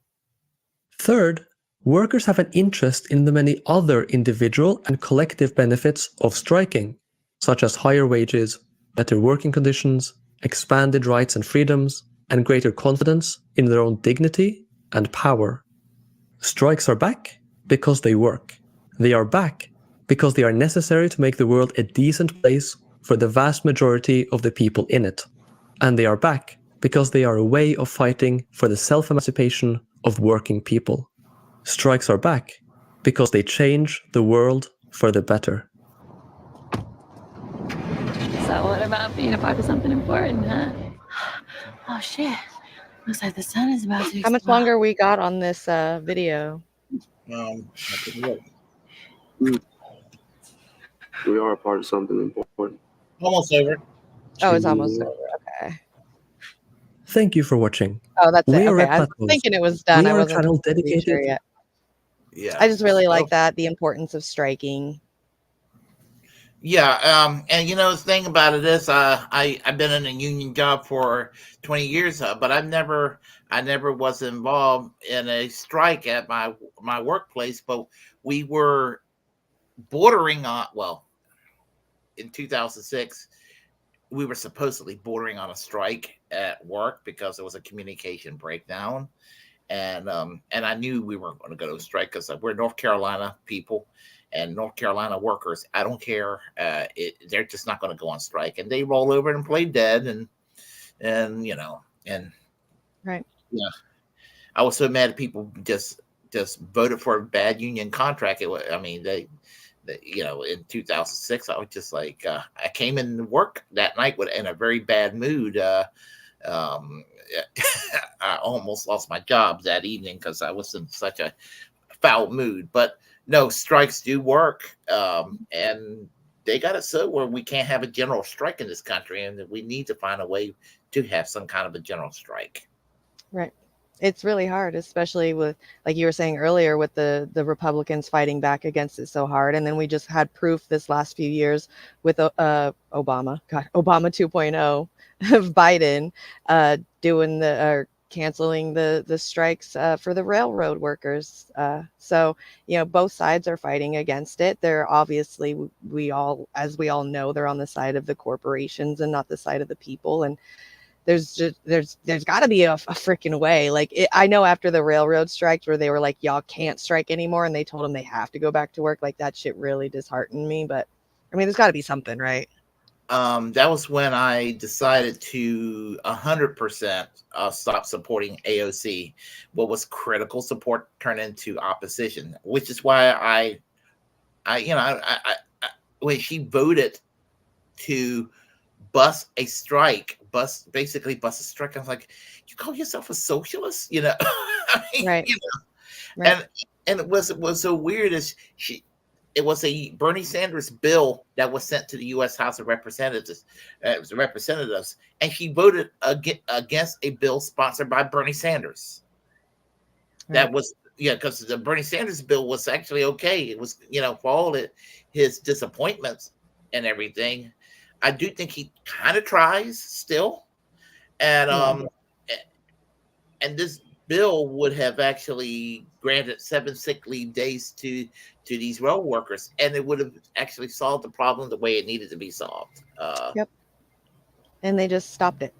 Third, workers have an interest in the many other individual and collective benefits of striking, such as higher wages, better working conditions, expanded rights and freedoms, and greater confidence in their own dignity and power. Strikes are back because they work. They are back because they are necessary to make the world a decent place for the vast majority of the people in it. And they are back because they are a way of fighting for the self-emancipation of working people. Strikes are back because they change the world for the better. So what about being a part of something important, huh? Oh shit. Looks like the sun is about to How much explode. longer we got on this video? We are a part of something important. Almost over. Oh, it's almost over. Okay. Thank you for watching. Oh, that's it. We are Okay, Red I was Plateaus. thinking it was done. We I are a wasn't channel completely sure dedicated. yet. Yeah. I just really like that, the importance of striking. Yeah, and the thing about it is, I've been in a union job for 20 years, but I never was involved in a strike at my workplace. But we were bordering on, well, in 2006, we were supposedly bordering on a strike at work because there was a communication breakdown, and I knew we weren't going to go to a strike because we're North Carolina people. And North Carolina workers, I don't care. They're just not going to go on strike, and they roll over and play dead, and right. Yeah, I was so mad at people just voted for a bad union contract. They in 2006, I was just like, I came in work that night in a very bad mood. I almost lost my job that evening because I was in such a foul mood, but. No, strikes do work, and they got it so where we can't have a general strike in this country, and we need to find a way to have some kind of a general strike. Right. It's really hard, especially with, like you were saying earlier, with the Republicans fighting back against it so hard. And then we just had proof this last few years with Obama 2.0 of Biden doing canceling the strikes for the railroad workers. So, both sides are fighting against it. They're obviously, as we all know, they're on the side of the corporations and not the side of the people. And there's got to be a freaking way. Like, I know after the railroad strikes where they were like, y'all can't strike anymore, and they told them they have to go back to work. Like, that shit really disheartened me. But I mean, there's got to be something, right? That was when I decided to 100% stop supporting AOC. What was critical support turned into opposition, which is why when she voted to basically bust a strike, I was like, you call yourself a socialist? Right. Right. And it was so weird as it was a Bernie Sanders bill that was sent to the U.S. House of Representatives. And she voted against a bill sponsored by Bernie Sanders. Right. That was, because the Bernie Sanders bill was actually okay. It was, for all his disappointments, and everything. I do think he kind of tries still, and and this bill would have actually granted 7 sick leave days to these road workers, and it would have actually solved the problem the way it needed to be solved. Yep. And they just stopped it.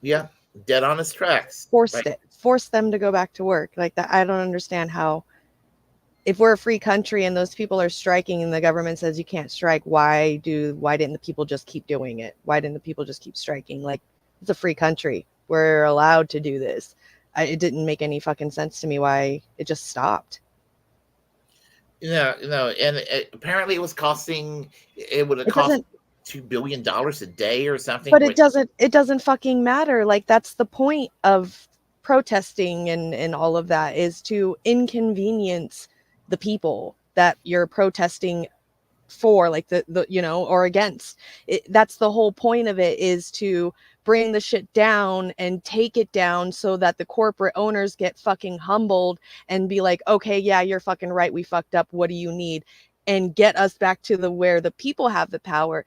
Yeah, dead on its tracks. Forced them to go back to work like that. I don't understand how, if we're a free country and those people are striking and the government says you can't strike, why didn't the people just keep doing it? Why didn't the people just keep striking? Like, it's a free country. We're allowed to do this. It didn't make any fucking sense to me why it just stopped. And apparently it was costing. It would have cost $2 billion a day or something. But it doesn't fucking matter. Like, that's the point of protesting and all of that, is to inconvenience the people that you're protesting for, like the or against. That's the whole point of it, is to bring the shit down and take it down so that the corporate owners get fucking humbled and be like, okay, yeah, you're fucking right, we fucked up, what do you need? And get us back to where the people have the power.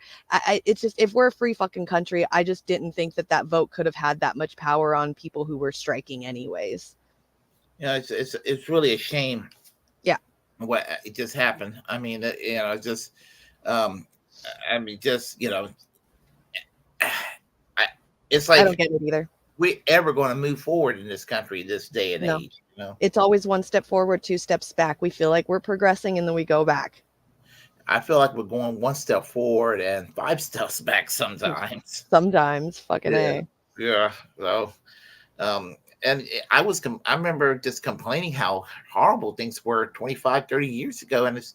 It's just, if we're a free fucking country, I just didn't think that vote could have had that much power on people who were striking anyways. It's really a shame. Yeah. What it just happened. I mean, just it's like, I don't get it either. We ever going to move forward in this country this day and age? It's always one step forward, 2 steps back. We feel like we're progressing and then we go back. I feel like we're going 1 step forward and 5 steps back sometimes. Sometimes, fucking A. Yeah. So, and I remember just complaining how horrible things were 25, 30 years ago, and it's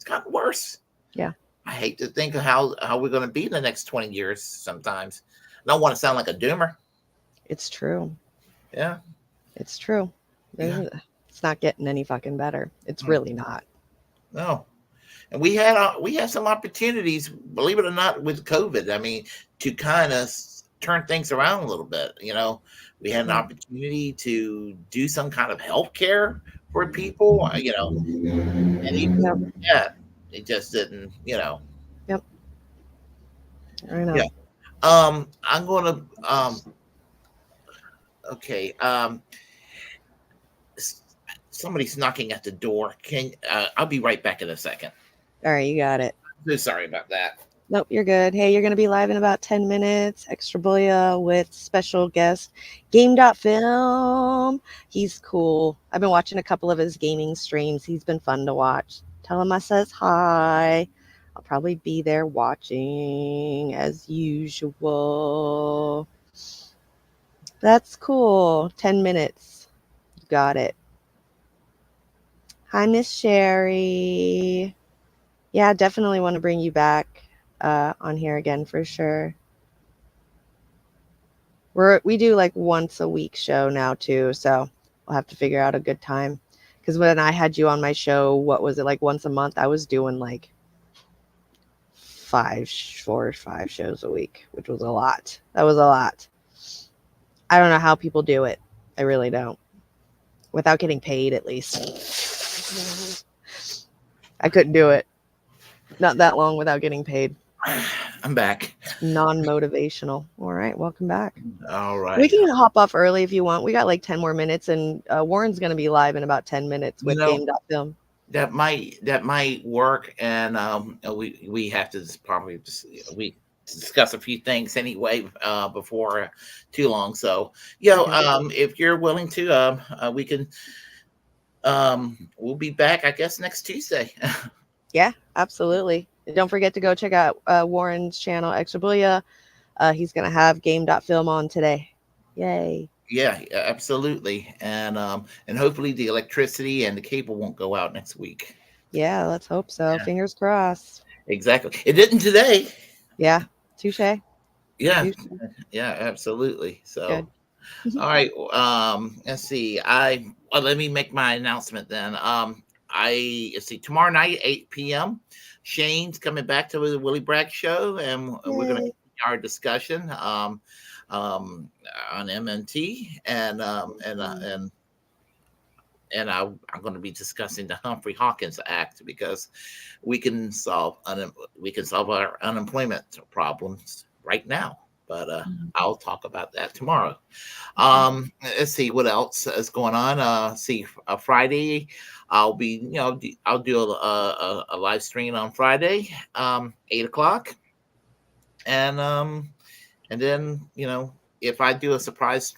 gotten worse. Yeah. I hate to think of how we're going to be in the next 20 years sometimes. I don't want to sound like a doomer. It's true. Yeah. It's true. Yeah. It's not getting any fucking better. It's really not. No. And we had some opportunities, believe it or not, with COVID. I mean, to kind of turn things around a little bit. We had an opportunity to do some kind of health care for people, and even it just didn't, Yep. I know. Yeah. I'm gonna okay. Somebody's knocking at the door. I'll be right back in a second. All right, you got it. So sorry about that. Nope, you're good. Hey, you're going to be live in about 10 minutes. Extra Booyah with special guest Game.Film. He's cool. I've been watching a couple of his gaming streams. He's been fun to watch. Tell him I says hi. I'll probably be there watching as usual. That's cool. 10 minutes. You got it. Hi, Miss Sherry. Yeah, definitely want to bring you back on here again for sure. We do like once a week show now too, so we'll have to figure out a good time. Because when I had you on my show, what was it, like once a month? I was doing like 4 or 5 shows a week, which was a lot. That was a lot. I don't know how people do it. I really don't. Without getting paid, at least. I couldn't do it. Not that long without getting paid. I'm back. Non-motivational. All right, welcome back. All right. We can hop off early if you want. We got like 10 more minutes, and Warren's going to be live in about 10 minutes with Game.Film. That might work, and we have to probably discuss a few things anyway before too long. So if you're willing to, we can. We'll be back, I guess, next Tuesday. Yeah, absolutely. And don't forget to go check out Warren's channel, Extra Booyah. He's gonna have Game.Film on today. Yay! Yeah, absolutely, and hopefully the electricity and the cable won't go out next week. Yeah, let's hope so. Yeah. Fingers crossed. Exactly. It didn't today. Yeah. Touche. Yeah. Touche. Yeah, absolutely. So, all right. Let's see. Let me make my announcement then. Let's see. Tomorrow night, 8 p.m. Shane's coming back to the Willie Bragg show, and we're going to continue our discussion on MMT and I'm going to be discussing the Humphrey Hawkins Act, because we can solve our unemployment problems right now. But I'll talk about that tomorrow. Let's see what else is going on. Friday, I'll do a live stream on Friday, 8 o'clock, and then if I do a surprise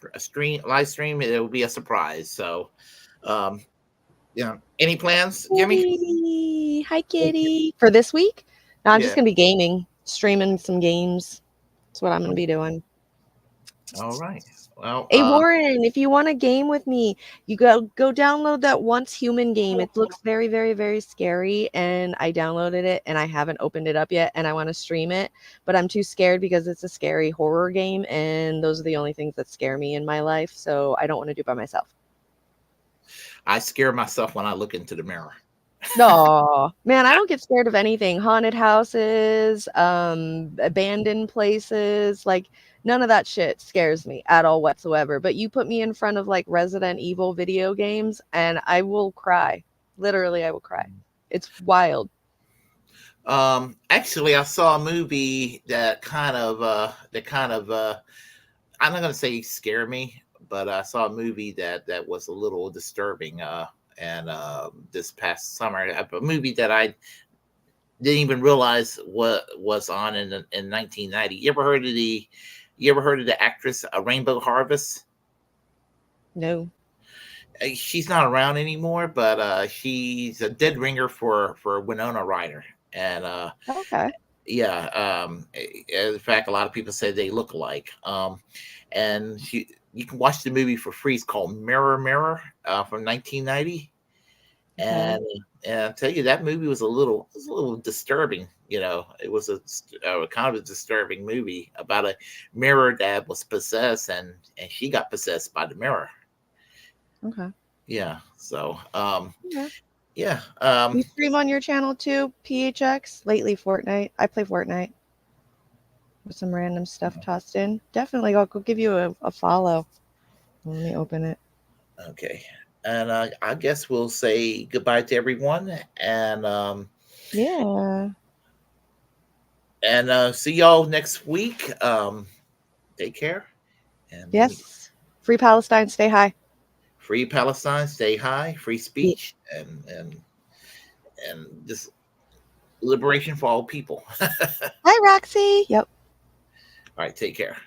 live stream, it will be a surprise. So, any plans, Jimmy? Hi, kitty. For this week? No, I'm just Yeah. going to be gaming, streaming some games. That's what I'm going to be doing. All right. Well, Hey, Warren, if you want a game with me, you go download that Once Human game. It looks very, very, very scary, and I downloaded it, and I haven't opened it up yet, and I want to stream it, but I'm too scared because it's a scary horror game, and those are the only things that scare me in my life, so I don't want to do it by myself. I scare myself when I look into the mirror. No, man, I don't get scared of anything. Haunted houses, abandoned places, like none of that shit scares me at all whatsoever. But you put me in front of like Resident Evil video games and I will cry. Literally, I will cry. It's wild. Actually, I saw a movie that kind of I'm not going to say scared me, but I saw a movie that was a little disturbing. And this past summer, a movie that I didn't even realize what was on in 1990. You ever heard of the actress Rainbow Harvest? No. She's not around anymore, but she's a dead ringer for Winona Ryder. And okay. Yeah, in fact, a lot of people say they look alike. And you can watch the movie for free. It's called Mirror Mirror from 1990. And I tell you, that movie was a little disturbing. It was a kind of a disturbing movie about a mirror that was possessed, and she got possessed by the mirror. Okay. Yeah. So, Yeah. yeah. You stream on your channel too, PHX? Lately, Fortnite. I play Fortnite with some random stuff tossed in. Definitely, I'll go give you a follow. Let me open it. Okay. And I guess we'll say goodbye to everyone, and yeah, and see y'all next week. Take care. And yes, free Palestine, stay high. Free Palestine, stay high. Free speech, and this liberation for all people. Hi, Roxy. Yep. All right, take care.